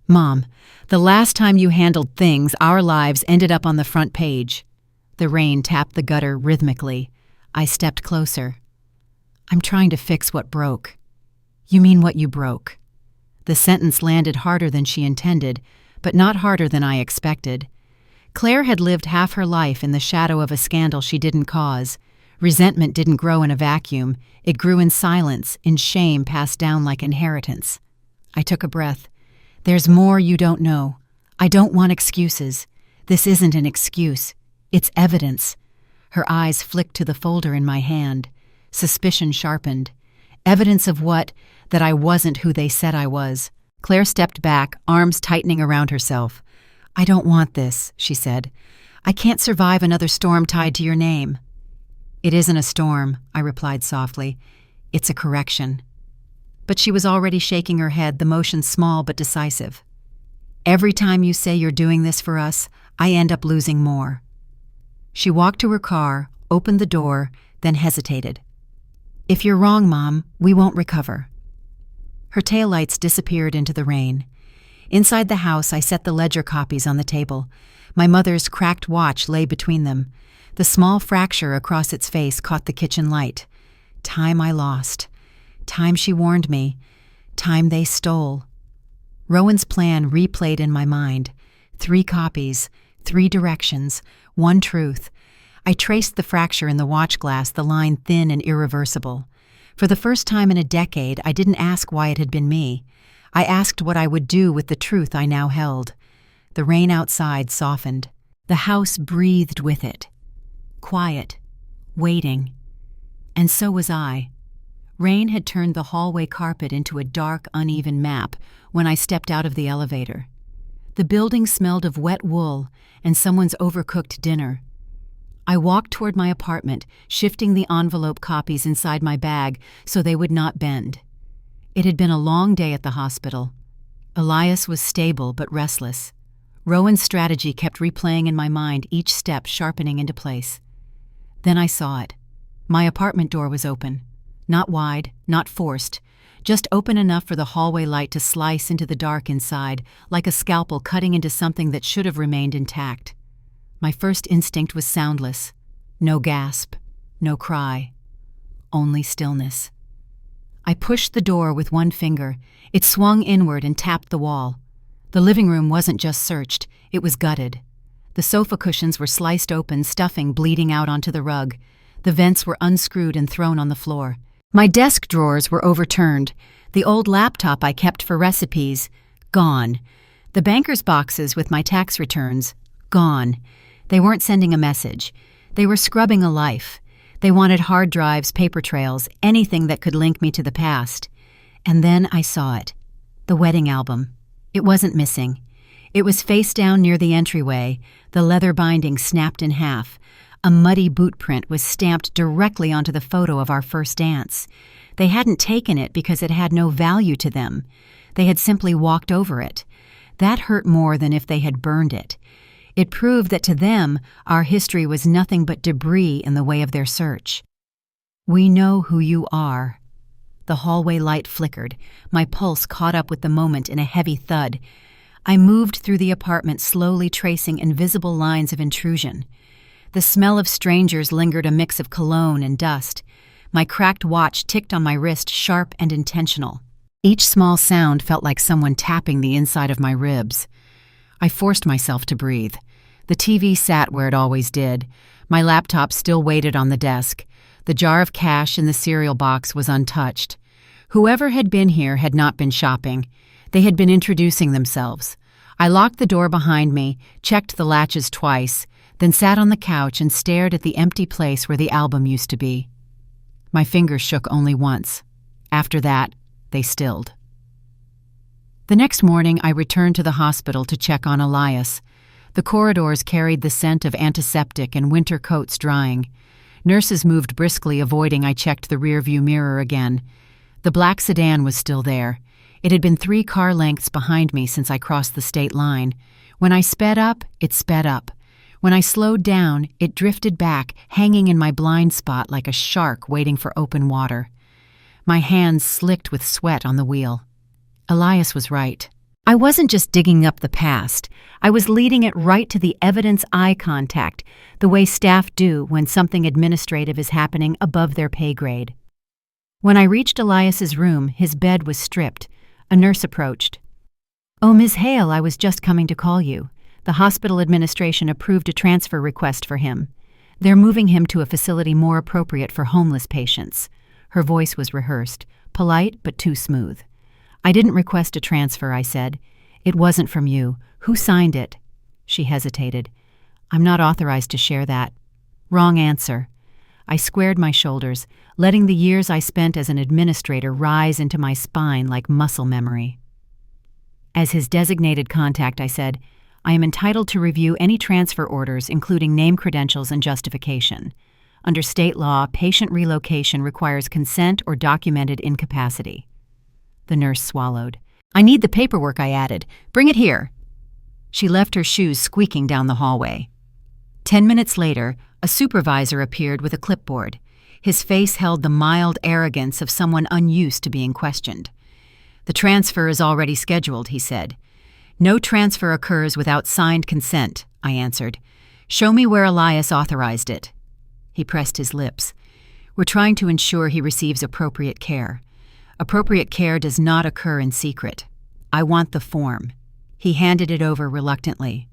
Mom, the last time you handled things, our lives ended up on the front page. The rain tapped the gutter rhythmically. I stepped closer. I'm trying to fix what broke. You mean what you broke? The sentence landed harder than she intended, but not harder than I expected. Claire had lived half her life in the shadow of a scandal she didn't cause. Resentment didn't grow in a vacuum. It grew in silence, in shame passed down like inheritance. I took a breath. There's more you don't know. I don't want excuses. This isn't an excuse. It's evidence. Her eyes flicked to the folder in my hand. Suspicion sharpened. Evidence of what? That I wasn't who they said I was. Claire stepped back, arms tightening around herself. I don't want this, she said. I can't survive another storm tied to your name. It isn't a storm, I replied softly. It's a correction. But she was already shaking her head, the motion small but decisive. Every time you say you're doing this for us, I end up losing more. She walked to her car, opened the door, then hesitated. If you're wrong, Mom, we won't recover. Her taillights disappeared into the rain. Inside the house, I set the ledger copies on the table. My mother's cracked watch lay between them. The small fracture across its face caught the kitchen light. Time I lost. Time she warned me. Time they stole. Rowan's plan replayed in my mind. 3 copies, 3 directions, 1 truth. I traced the fracture in the watch glass, the line thin and irreversible. For the first time in a decade, I didn't ask why it had been me. I asked what I would do with the truth I now held. The rain outside softened. The house breathed with it. Quiet. Waiting. And so was I. Rain had turned the hallway carpet into a dark, uneven map when I stepped out of the elevator. The building smelled of wet wool and someone's overcooked dinner. I walked toward my apartment, shifting the envelope copies inside my bag so they would not bend. It had been a long day at the hospital. Elias was stable but restless. Rowan's strategy kept replaying in my mind, each step sharpening into place. Then I saw it. My apartment door was open. Not wide, not forced, just open enough for the hallway light to slice into the dark inside, like a scalpel cutting into something that should have remained intact. My first instinct was soundless. No gasp, no cry, only stillness. I pushed the door with one finger. It swung inward and tapped the wall. The living room wasn't just searched, it was gutted. The sofa cushions were sliced open, stuffing bleeding out onto the rug. The vents were unscrewed and thrown on the floor. My desk drawers were overturned. The old laptop I kept for recipes, gone. The banker's boxes with my tax returns, gone. They weren't sending a message. They were scrubbing a life. They wanted hard drives, paper trails, anything that could link me to the past. And then I saw it. The wedding album. It wasn't missing. It was face down near the entryway, the leather binding snapped in half. A muddy boot print was stamped directly onto the photo of our first dance. They hadn't taken it because it had no value to them. They had simply walked over it. That hurt more than if they had burned it. It proved that to them, our history was nothing but debris in the way of their search. We know who you are. The hallway light flickered. My pulse caught up with the moment in a heavy thud. I moved through the apartment, slowly tracing invisible lines of intrusion. The smell of strangers lingered, a mix of cologne and dust. My cracked watch ticked on my wrist, sharp and intentional. Each small sound felt like someone tapping the inside of my ribs. I forced myself to breathe. The TV sat where it always did. My laptop still waited on the desk. The jar of cash in the cereal box was untouched. Whoever had been here had not been shopping. They had been introducing themselves. I locked the door behind me, checked the latches twice, then sat on the couch and stared at the empty place where the album used to be. My fingers shook only once. After that, they stilled. The next morning, I returned to the hospital to check on Elias. The corridors carried the scent of antiseptic and winter coats drying. Nurses moved briskly, avoiding. I checked the rearview mirror again. The black sedan was still there. It had been 3 car lengths behind me since I crossed the state line. When I sped up, it sped up. When I slowed down, it drifted back, hanging in my blind spot like a shark waiting for open water. My hands slicked with sweat on the wheel. Elias was right. I wasn't just digging up the past. I was leading it right to the evidence eye contact, the way staff do when something administrative is happening above their pay grade. When I reached Elias's room, his bed was stripped. A nurse approached. "Oh, Ms. Hale, I was just coming to call you. The hospital administration approved a transfer request for him. They're moving him to a facility more appropriate for homeless patients." Her voice was rehearsed, polite but too smooth. "I didn't request a transfer," I said. "It wasn't from you. Who signed it?" She hesitated. "I'm not authorized to share that." Wrong answer. I squared my shoulders, letting the years I spent as an administrator rise into my spine like muscle memory. As his designated contact, I said, "I am entitled to review any transfer orders, including name, credentials, and justification. Under state law, patient relocation requires consent or documented incapacity." The nurse swallowed. "I need the paperwork," I added. "Bring it here." She left her shoes squeaking down the hallway. 10 minutes later, a supervisor appeared with a clipboard. His face held the mild arrogance of someone unused to being questioned. "The transfer is already scheduled," he said. "No transfer occurs without signed consent," I answered. "Show me where Elias authorized it." He pressed his lips. "We're trying to ensure he receives appropriate care. Appropriate care does not occur in secret. I want the form." He handed it over reluctantly.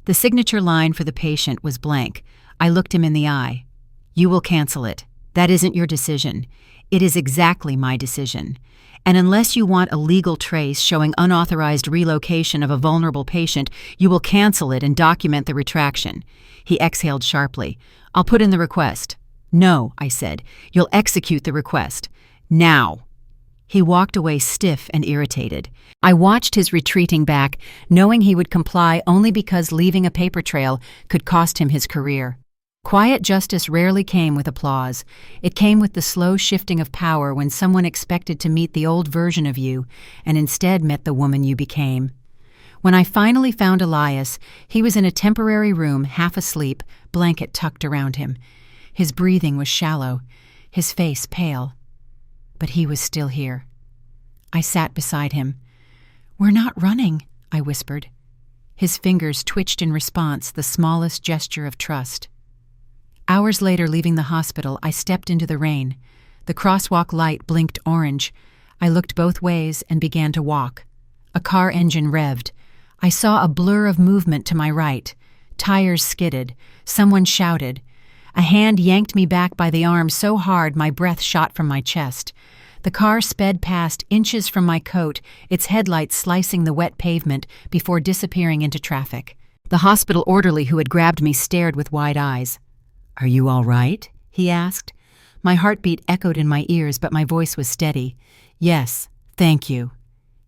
The signature line for the patient was blank. I looked him in the eye. "You will cancel it. That isn't your decision. It is exactly my decision. And unless you want a legal trace showing unauthorized relocation of a vulnerable patient, you will cancel it and document the retraction." He exhaled sharply. "I'll put in the request." "No," I said. "You'll execute the request. Now." He walked away stiff and irritated. I watched his retreating back, knowing he would comply only because leaving a paper trail could cost him his career. Quiet justice rarely came with applause. It came with the slow shifting of power when someone expected to meet the old version of you and instead met the woman you became. When I finally found Elias, he was in a temporary room, half asleep, blanket tucked around him. His breathing was shallow, his face pale. But he was still here. I sat beside him. "We're not running," I whispered. His fingers twitched in response, the smallest gesture of trust. Hours later, leaving the hospital, I stepped into the rain. The crosswalk light blinked orange. I looked both ways and began to walk. A car engine revved. I saw a blur of movement to my right. Tires skidded. Someone shouted. A hand yanked me back by the arm so hard my breath shot from my chest. The car sped past inches from my coat, its headlights slicing the wet pavement before disappearing into traffic. The hospital orderly who had grabbed me stared with wide eyes. "Are you all right?" he asked. My heartbeat echoed in my ears, but my voice was steady. "Yes, thank you."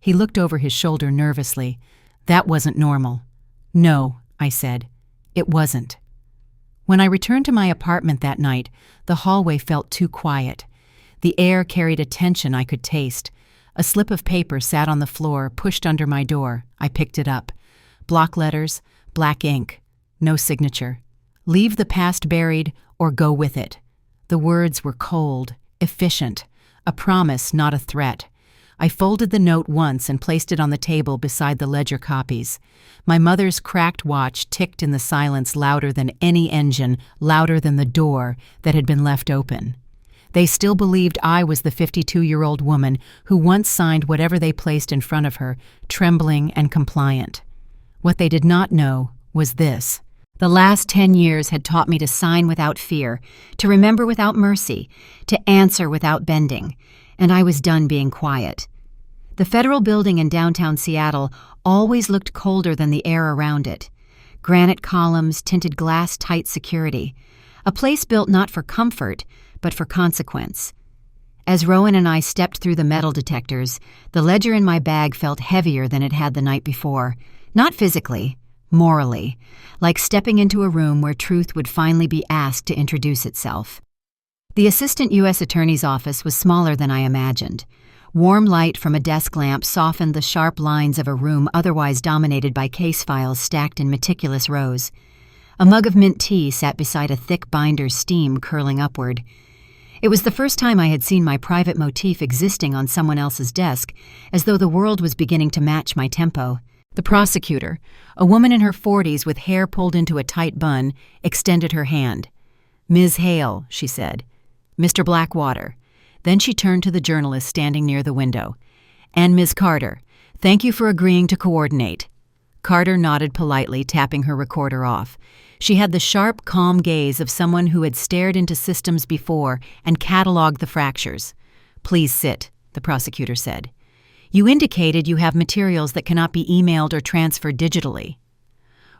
He looked over his shoulder nervously. "That wasn't normal." "No," I said. "It wasn't." When I returned to my apartment that night, the hallway felt too quiet. The air carried a tension I could taste. A slip of paper sat on the floor, pushed under my door. I picked it up. Block letters, black ink. No signature. "Leave the past buried or go with it." The words were cold, efficient, a promise, not a threat. I folded the note once and placed it on the table beside the ledger copies. My mother's cracked watch ticked in the silence louder than any engine, louder than the door that had been left open. They still believed I was the 52-year-old woman who once signed whatever they placed in front of her, trembling and compliant. What they did not know was this. The last 10 years had taught me to sign without fear, to remember without mercy, to answer without bending, and I was done being quiet. The federal building in downtown Seattle always looked colder than the air around it. Granite columns, tinted glass, tight security. A place built not for comfort, but for consequence. As Rowan and I stepped through the metal detectors, the ledger in my bag felt heavier than it had the night before. Not physically, morally, like stepping into a room where truth would finally be asked to introduce itself. The assistant U.S. attorney's office was smaller than I imagined. Warm light from a desk lamp softened the sharp lines of a room otherwise dominated by case files stacked in meticulous rows. A mug of mint tea sat beside a thick binder's steam curling upward. It was the first time I had seen my private motif existing on someone else's desk, as though the world was beginning to match my tempo. The prosecutor, a woman in her 40s with hair pulled into a tight bun, extended her hand. "Ms. Hale," she said. "Mr. Blackwater." Then she turned to the journalist standing near the window. "And Ms. Carter, thank you for agreeing to coordinate." Carter nodded politely, tapping her recorder off. She had the sharp, calm gaze of someone who had stared into systems before and cataloged the fractures. "Please sit," the prosecutor said. "You indicated you have materials that cannot be emailed or transferred digitally."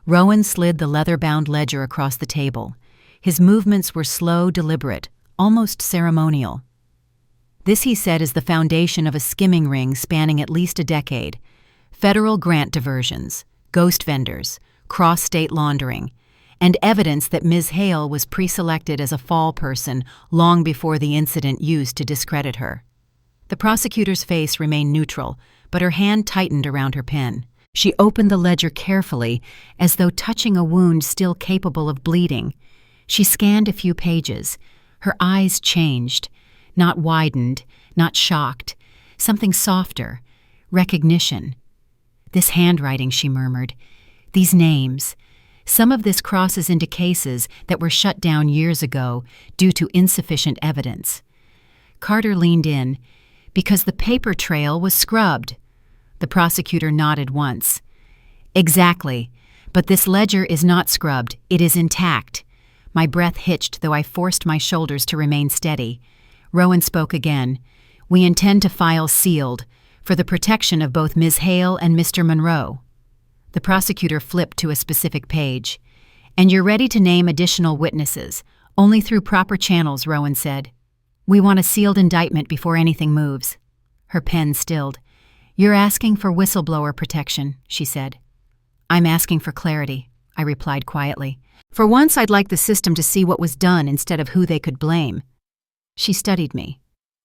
Rowan slid the leather-bound ledger across the table. His movements were slow, deliberate, almost ceremonial. "This," he said, "is the foundation of a skimming ring spanning at least a decade. Federal grant diversions, ghost vendors, cross-state laundering, and evidence that Ms. Hale was pre-selected as a fall person long before the incident used to discredit her." The prosecutor's face remained neutral, but her hand tightened around her pen. She opened the ledger carefully, as though touching a wound still capable of bleeding. She scanned a few pages. Her eyes changed, not widened, not shocked, something softer, recognition. "This handwriting," she murmured. "These names. Some of this crosses into cases that were shut down years ago due to insufficient evidence." Carter leaned in. "Because the paper trail was scrubbed." The prosecutor nodded once. "Exactly. But this ledger is not scrubbed. It is intact." My breath hitched, though I forced my shoulders to remain steady. Rowan spoke again. "We intend to file sealed, for the protection of both Ms. Hale and Mr. Monroe." The prosecutor flipped to a specific page. "And you're ready to name additional witnesses, only through proper channels," Rowan said. "We want a sealed indictment before anything moves." Her pen stilled. "You're asking for whistleblower protection," she said. "I'm asking for clarity," I replied quietly. "For once, I'd like the system to see what was done instead of who they could blame." She studied me.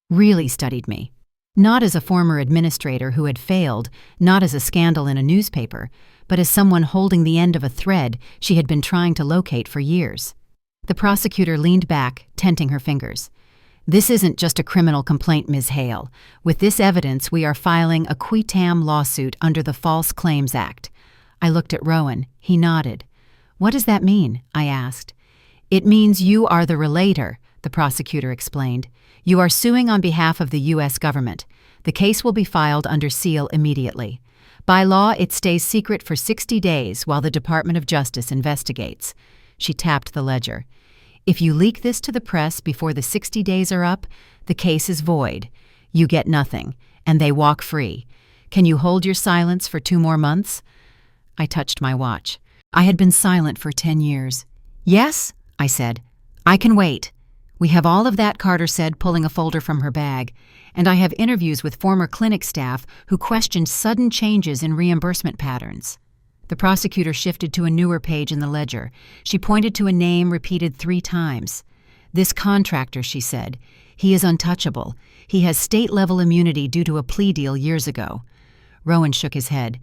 Really studied me. Not as a former administrator who had failed, not as a scandal in a newspaper, but as someone holding the end of a thread she had been trying to locate for years. The prosecutor leaned back, tenting her fingers. "This isn't just a criminal complaint, Ms. Hale. With this evidence, we are filing a qui tam lawsuit under the False Claims Act." I looked at Rowan. He nodded. "What does that mean?" I asked. "It means you are the relator," the prosecutor explained. "You are suing on behalf of the U.S. government. The case will be filed under seal immediately. By law, it stays secret for 60 days while the Department of Justice investigates." She tapped the ledger. "If you leak this to the press before the 60 days are up, the case is void. You get nothing, and they walk free. Can you hold your silence for 2 more months?" I touched my watch. I had been silent for 10 years. "Yes," I said. "I can wait." "We have all of that," Carter said, pulling a folder from her bag. "And I have interviews with former clinic staff who questioned sudden changes in reimbursement patterns." The prosecutor shifted to a newer page in the ledger. She pointed to a name repeated 3 times. "This contractor," she said. "He is untouchable. He has state-level immunity due to a plea deal years ago." Rowan shook his head.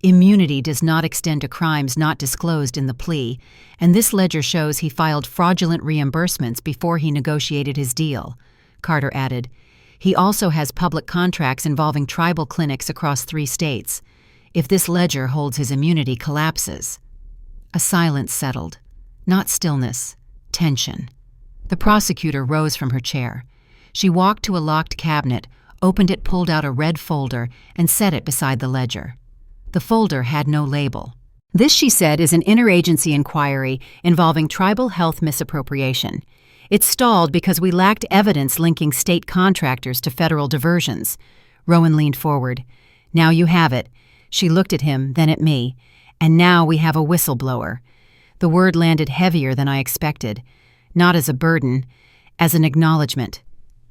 "Immunity does not extend to crimes not disclosed in the plea, and this ledger shows he filed fraudulent reimbursements before he negotiated his deal." Carter added, "He also has public contracts involving tribal clinics across 3 states. If this ledger holds his immunity collapses." A silence settled. Not stillness, tension. The prosecutor rose from her chair. She walked to a locked cabinet, opened it, pulled out a red folder, and set it beside the ledger. The folder had no label. This, she said, is an interagency inquiry involving tribal health misappropriation. It stalled because we lacked evidence linking state contractors to federal diversions. Rowan leaned forward. Now you have it. She looked at him, then at me. And now we have a whistleblower. The word landed heavier than I expected. Not as a burden, as an acknowledgement.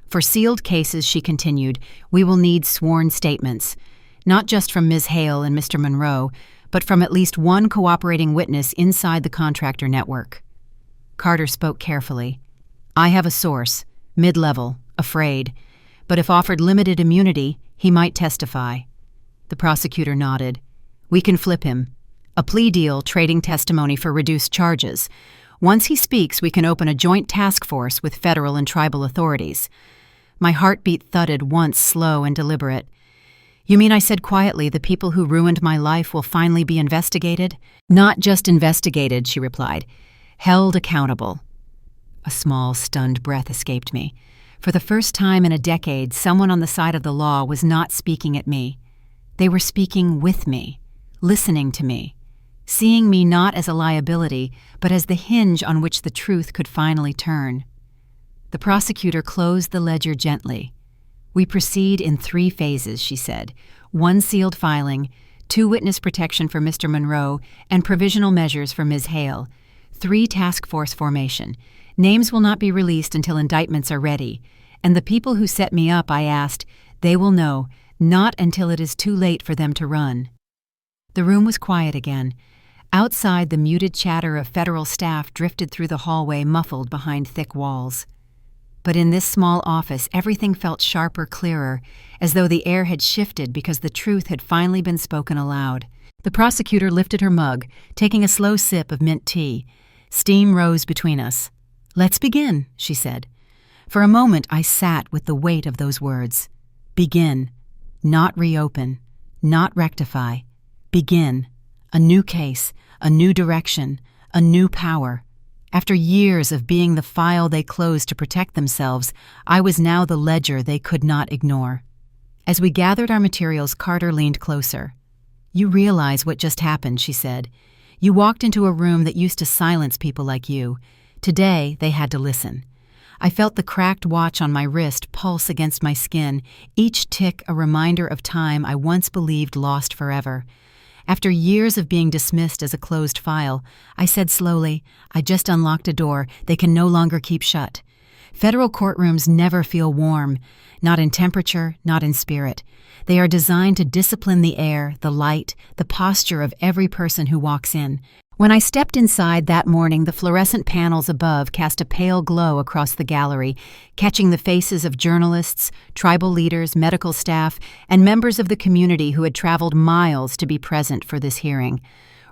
For sealed cases, she continued, we will need sworn statements. Not just from Ms. Hale and Mr. Monroe, but from at least one cooperating witness inside the contractor network. Carter spoke carefully. I have a source, mid-level, afraid, but if offered limited immunity, he might testify. The prosecutor nodded. We can flip him. A plea deal trading testimony for reduced charges. Once he speaks, we can open a joint task force with federal and tribal authorities. My heartbeat thudded once, slow and deliberate. You mean, I said quietly, the people who ruined my life will finally be investigated? Not just investigated, she replied. Held accountable. A small, stunned breath escaped me. For the first time in a decade, someone on the side of the law was not speaking at me. They were speaking with me, listening to me, seeing me not as a liability, but as the hinge on which the truth could finally turn. The prosecutor closed the ledger gently. We proceed in 3 phases, she said. 1 sealed filing, 2 witness protection for Mr. Monroe, and provisional measures for Ms. Hale. 3 task force formation. Names will not be released until indictments are ready. And the people who set me up, I asked, they will know, not until it is too late for them to run. The room was quiet again. Outside, the muted chatter of federal staff drifted through the hallway, muffled behind thick walls. But in this small office, everything felt sharper, clearer, as though the air had shifted because the truth had finally been spoken aloud. The prosecutor lifted her mug, taking a slow sip of mint tea. Steam rose between us. Let's begin, she said. For a moment, I sat with the weight of those words. Begin. Not reopen. Not rectify. Begin. A new case, a new direction, a new power. After years of being the file they closed to protect themselves, I was now the ledger they could not ignore. As we gathered our materials, Carter leaned closer. You realize what just happened, she said. You walked into a room that used to silence people like you. Today, they had to listen. I felt the cracked watch on my wrist pulse against my skin, each tick a reminder of time I once believed lost forever. After years of being dismissed as a closed file, I said slowly, I just unlocked a door they can no longer keep shut. Federal courtrooms never feel warm, not in temperature, not in spirit. They are designed to discipline the air, the light, the posture of every person who walks in. When I stepped inside that morning, the fluorescent panels above cast a pale glow across the gallery, catching the faces of journalists, tribal leaders, medical staff, and members of the community who had traveled miles to be present for this hearing.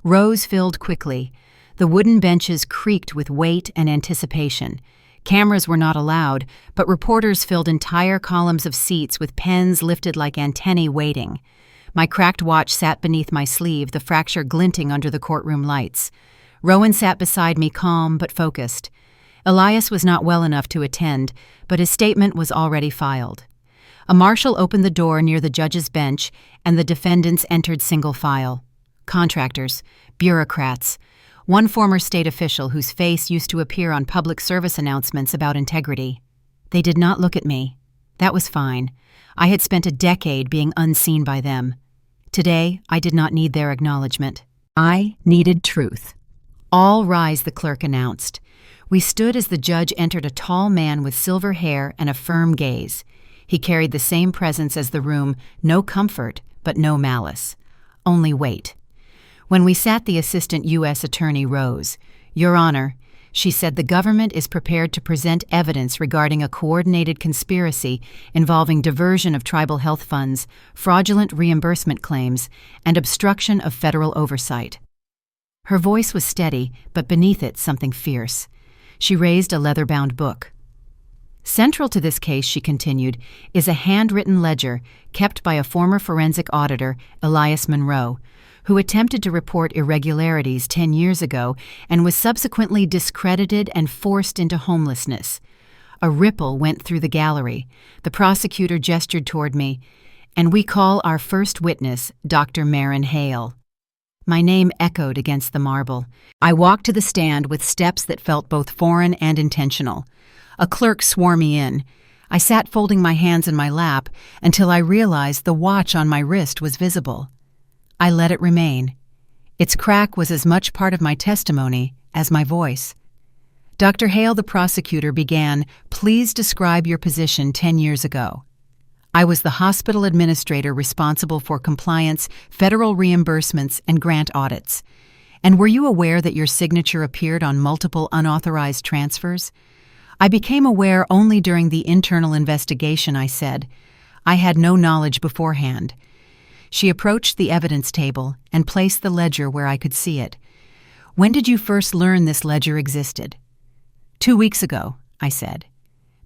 Rows filled quickly. The wooden benches creaked with weight and anticipation. Cameras were not allowed, but reporters filled entire columns of seats with pens lifted like antennae waiting. My cracked watch sat beneath my sleeve, the fracture glinting under the courtroom lights. Rowan sat beside me, calm but focused. Elias was not well enough to attend, but his statement was already filed. A marshal opened the door near the judge's bench, and the defendants entered single file. Contractors, bureaucrats, one former state official whose face used to appear on public service announcements about integrity. They did not look at me. That was fine. I had spent a decade being unseen by them. Today, I did not need their acknowledgement. I needed truth. All rise, the clerk announced. We stood as the judge entered, a tall man with silver hair and a firm gaze. He carried the same presence as the room, no comfort, but no malice. Only weight. When we sat, the assistant U.S. attorney rose. Your Honor, she said, the government is prepared to present evidence regarding a coordinated conspiracy involving diversion of tribal health funds, fraudulent reimbursement claims, and obstruction of federal oversight. Her voice was steady, but beneath it something fierce. She raised a leather-bound book. Central to this case, she continued, is a handwritten ledger kept by a former forensic auditor, Elias Monroe, who attempted to report irregularities 10 years ago and was subsequently discredited and forced into homelessness. A ripple went through the gallery. The prosecutor gestured toward me, and we call our first witness Dr. Marin Hale. My name echoed against the marble. I walked to the stand with steps that felt both foreign and intentional. A clerk swore me in. I sat folding my hands in my lap until I realized the watch on my wrist was visible. I let it remain. Its crack was as much part of my testimony as my voice. Dr. Hale, the prosecutor, began, "Please describe your position 10 years ago." I was the hospital administrator responsible for compliance, federal reimbursements, and grant audits. "And were you aware that your signature appeared on multiple unauthorized transfers?" "I became aware only during the internal investigation," I said. "I had no knowledge beforehand." She approached the evidence table and placed the ledger where I could see it. "When did you first learn this ledger existed?" 2 weeks ago, I said.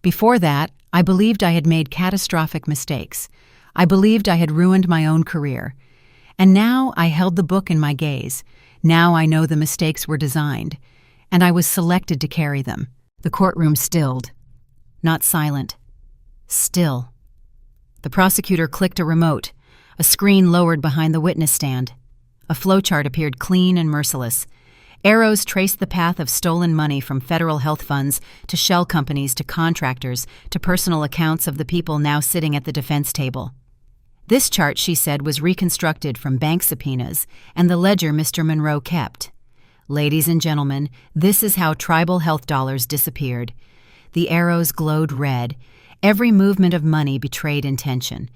Before that, I believed I had made catastrophic mistakes. I believed I had ruined my own career. And now I held the book in my gaze. Now I know the mistakes were designed, and I was selected to carry them. The courtroom stilled. Not silent. Still. The prosecutor clicked a remote. A screen lowered behind the witness stand. A flowchart appeared clean and merciless. Arrows traced the path of stolen money from federal health funds to shell companies to contractors to personal accounts of the people now sitting at the defense table. This chart, she said, was reconstructed from bank subpoenas and the ledger Mr. Monroe kept. "Ladies and gentlemen, this is how tribal health dollars disappeared." The arrows glowed red. Every movement of money betrayed intention.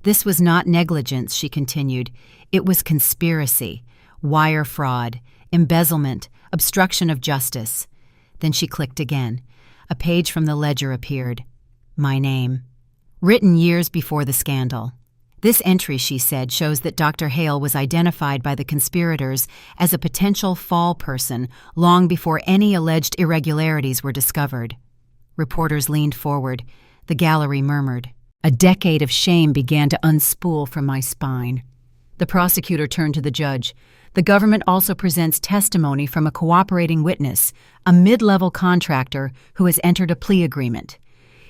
"This was not negligence," she continued. "It was conspiracy, wire fraud, embezzlement, obstruction of justice." Then she clicked again. A page from the ledger appeared. My name. Written years before the scandal. This entry, she said, shows that Dr. Hale was identified by the conspirators as a potential fall person long before any alleged irregularities were discovered. Reporters leaned forward. The gallery murmured. A decade of shame began to unspool from my spine. The prosecutor turned to the judge. "The government also presents testimony from a cooperating witness, a mid-level contractor who has entered a plea agreement.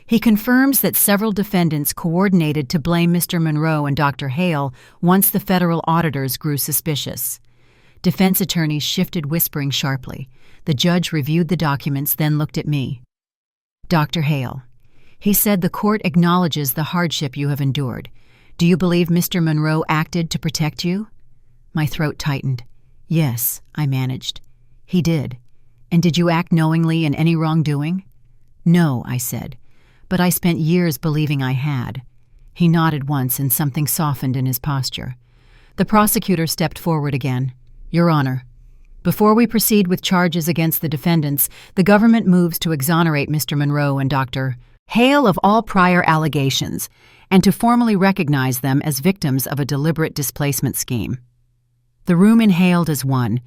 He confirms that several defendants coordinated to blame Mr. Monroe and Dr. Hale once the federal auditors grew suspicious." Defense attorneys shifted, whispering sharply. The judge reviewed the documents, then looked at me. "Dr. Hale," he said, "the court acknowledges the hardship you have endured. Do you believe Mr. Monroe acted to protect you?" My throat tightened. "Yes," I managed. "He did. And did you act knowingly in any wrongdoing?" "No," I said, "but I spent years believing I had." He nodded once and something softened in his posture. The prosecutor stepped forward again. "Your Honor, before we proceed with charges against the defendants, the government moves to exonerate Mr. Monroe and Dr. Hale of all prior allegations and to formally recognize them as victims of a deliberate displacement scheme." The room inhaled as one.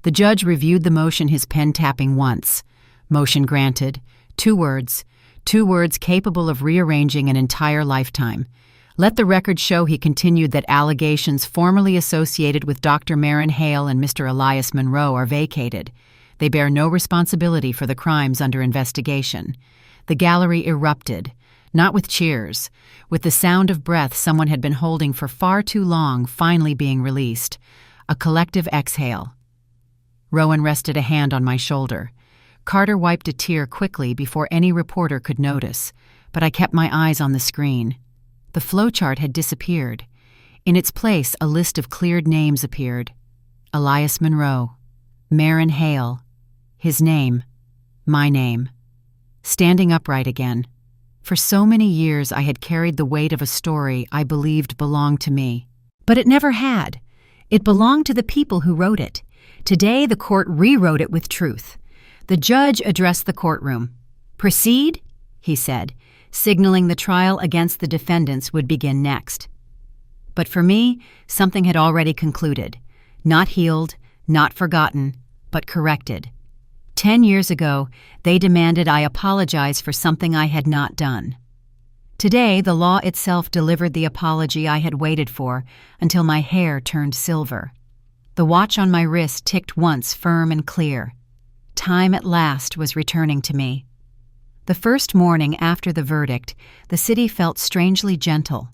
The judge reviewed the motion, his pen tapping once. Motion granted. 2 words. 2 words capable of rearranging an entire lifetime. Let the record show, he continued, that allegations formerly associated with Dr. Marin Hale and Mr. Elias Monroe are vacated. They bear no responsibility for the crimes under investigation. The gallery erupted, not with cheers, with the sound of breath someone had been holding for far too long finally being released. A collective exhale. Rowan rested a hand on my shoulder. Carter wiped a tear quickly before any reporter could notice, but I kept my eyes on the screen. The flowchart had disappeared. In its place, a list of cleared names appeared. Elias Monroe, Marin Hale, his name, my name. Standing upright again. For so many years I had carried the weight of a story I believed belonged to me. But it never had. It belonged to the people who wrote it. Today the court rewrote it with truth. The judge addressed the courtroom. "Proceed," he said, signaling the trial against the defendants would begin next. But for me, something had already concluded. Not healed, not forgotten, but corrected. 10 years ago, they demanded I apologize for something I had not done. Today, the law itself delivered the apology I had waited for until my hair turned silver. The watch on my wrist ticked once, firm and clear. Time at last was returning to me. The first morning after the verdict, the city felt strangely gentle.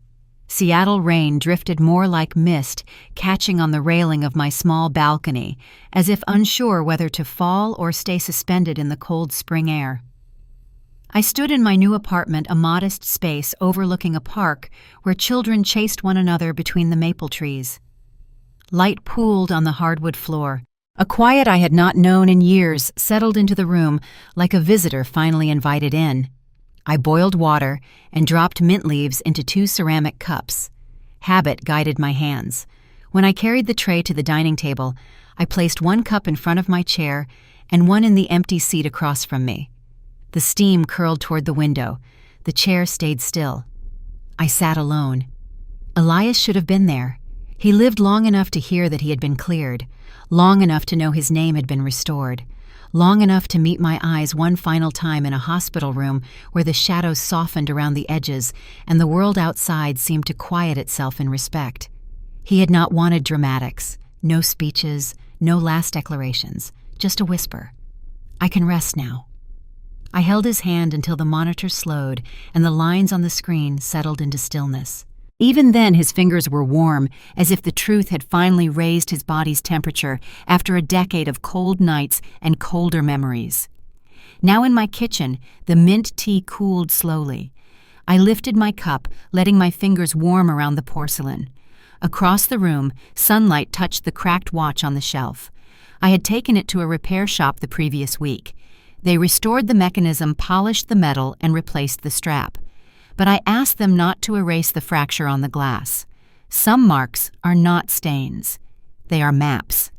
Seattle rain drifted more like mist, catching on the railing of my small balcony, as if unsure whether to fall or stay suspended in the cold spring air. I stood in my new apartment, a modest space overlooking a park where children chased one another between the maple trees. Light pooled on the hardwood floor. A quiet I had not known in years settled into the room like a visitor finally invited in. I boiled water and dropped mint leaves into 2 ceramic cups. Habit guided my hands. When I carried the tray to the dining table, I placed 1 cup in front of my chair and 1 in the empty seat across from me. The steam curled toward the window. The chair stayed still. I sat alone. Elias should have been there. He lived long enough to hear that he had been cleared, long enough to know his name had been restored, long enough to meet my eyes one final time in a hospital room where the shadows softened around the edges and the world outside seemed to quiet itself in respect. He had not wanted dramatics, no speeches, no last declarations, just a whisper. I can rest now. I held his hand until the monitor slowed and the lines on the screen settled into stillness. Even then his fingers were warm, as if the truth had finally raised his body's temperature after a decade of cold nights and colder memories. Now in my kitchen, the mint tea cooled slowly. I lifted my cup, letting my fingers warm around the porcelain. Across the room, sunlight touched the cracked watch on the shelf. I had taken it to a repair shop the previous week. They restored the mechanism, polished the metal, and replaced the strap. But I asked them not to erase the fracture on the glass. Some marks are not stains. They are maps.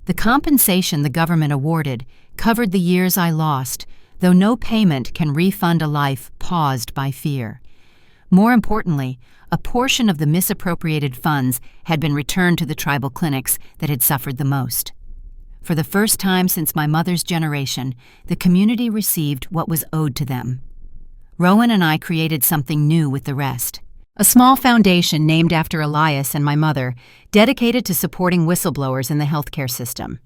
The compensation the government awarded covered the years I lost, though no payment can refund a life paused by fear. More importantly, a portion of the misappropriated funds had been returned to the tribal clinics that had suffered the most. For the first time since my mother's generation, the community received what was owed to them. Rowan and I created something new with the rest. A small foundation named after Elias and my mother, dedicated to supporting whistleblowers in the healthcare system.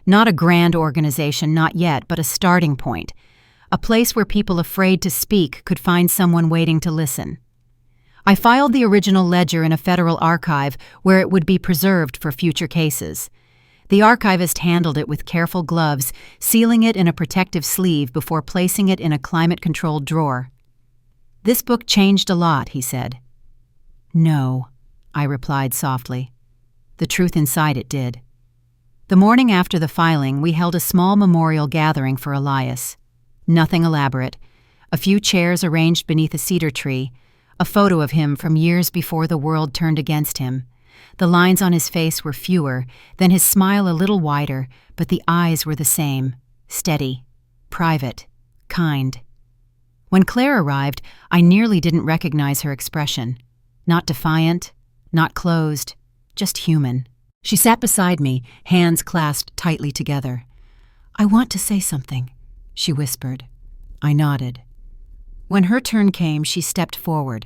Not a grand organization, not yet, but a starting point. A place where people afraid to speak could find someone waiting to listen. I filed the original ledger in a federal archive where it would be preserved for future cases. The archivist handled it with careful gloves, sealing it in a protective sleeve before placing it in a climate-controlled drawer. "This book changed a lot," he said. "No," I replied softly. The truth inside it did. The morning after the filing, we held a small memorial gathering for Elias. Nothing elaborate. A few chairs arranged beneath a cedar tree, a photo of him from years before the world turned against him. The lines on his face were fewer, then his smile a little wider, but the eyes were the same, steady, private, kind. When Claire arrived, I nearly didn't recognize her expression. Not defiant, not closed, just human. She sat beside me, hands clasped tightly together. "I want to say something," she whispered. I nodded. When her turn came, she stepped forward.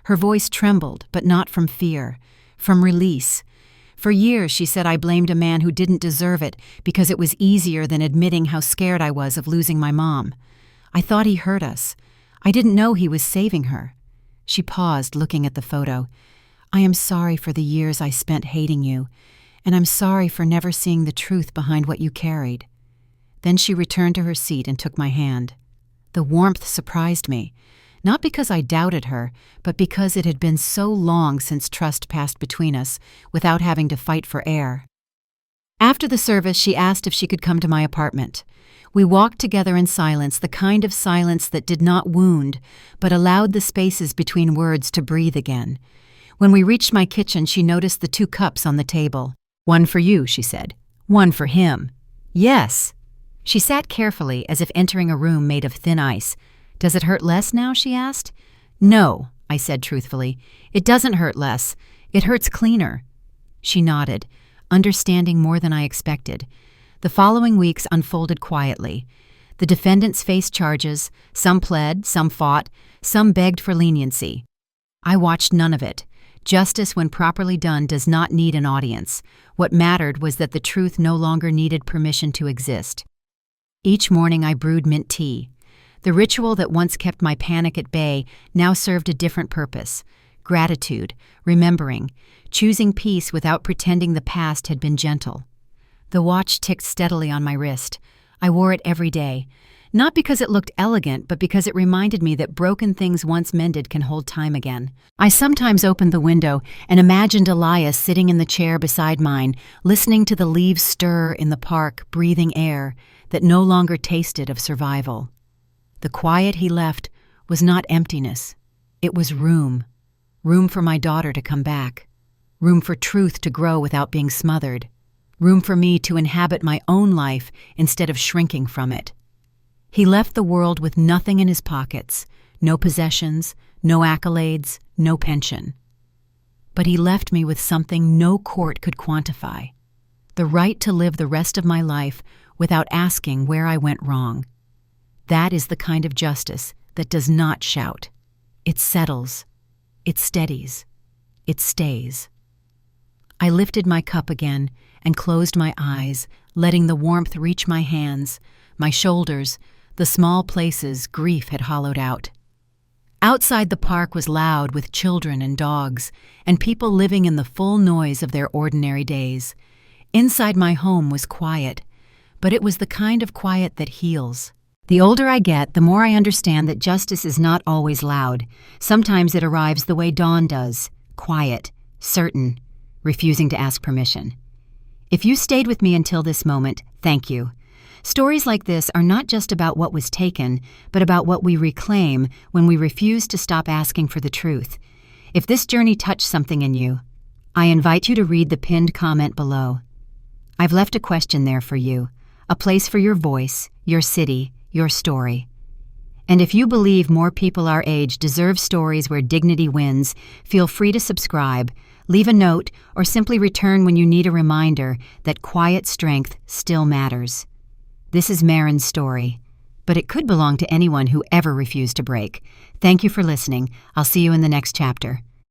Her voice trembled, but not from fear, from release. For years, she said, I blamed a man who didn't deserve it because it was easier than admitting how scared I was of losing my mom. I thought he hurt us. I didn't know he was saving her. She paused, looking at the photo. "I am sorry for the years I spent hating you, and I'm sorry for never seeing the truth behind what you carried." Then she returned to her seat and took my hand. The warmth surprised me, not because I doubted her, but because it had been so long since trust passed between us without having to fight for air. After the service, she asked if she could come to my apartment. We walked together in silence, the kind of silence that did not wound, but allowed the spaces between words to breathe again. When we reached my kitchen, she noticed the 2 cups on the table. "One for you," she said. "One for him." "Yes." She sat carefully, as if entering a room made of thin ice. "Does it hurt less now?" she asked. "No," I said truthfully. "It doesn't hurt less. It hurts cleaner." She nodded, understanding more than I expected. The following weeks unfolded quietly. The defendants faced charges. Some pled, some fought, some begged for leniency. I watched none of it. Justice, when properly done, does not need an audience. What mattered was that the truth no longer needed permission to exist. Each morning I brewed mint tea. The ritual that once kept my panic at bay now served a different purpose. gratitude, remembering, choosing peace without pretending the past had been gentle. The watch ticked steadily on my wrist. I wore it every day, not because it looked elegant, but because it reminded me that broken things once mended can hold time again. I sometimes opened the window and imagined Elias sitting in the chair beside mine, listening to the leaves stir in the park, breathing air that no longer tasted of survival. The quiet he left was not emptiness. It was room. Room for my daughter to come back. Room for truth to grow without being smothered. Room for me to inhabit my own life instead of shrinking from it. He left the world with nothing in his pockets, no possessions, no accolades, no pension. But he left me with something no court could quantify: the right to live the rest of my life without asking where I went wrong. That is the kind of justice that does not shout. It settles. It steadies. It stays. I lifted my cup again and closed my eyes, letting the warmth reach my hands, my shoulders, the small places grief had hollowed out. Outside the park was loud with children and dogs, and people living in the full noise of their ordinary days. Inside my home was quiet, but it was the kind of quiet that heals. The older I get, the more I understand that justice is not always loud. Sometimes it arrives the way dawn does, quiet, certain, refusing to ask permission. If you stayed with me until this moment, thank you. Stories like this are not just about what was taken, but about what we reclaim when we refuse to stop asking for the truth. If this journey touched something in you, I invite you to read the pinned comment below. I've left a question there for you, a place for your voice, your city, your story. And if you believe more people our age deserve stories where dignity wins, feel free to subscribe, leave a note, or simply return when you need a reminder that quiet strength still matters. This is Marin's story, but it could belong to anyone who ever refused to break. Thank you for listening. I'll see you in the next chapter.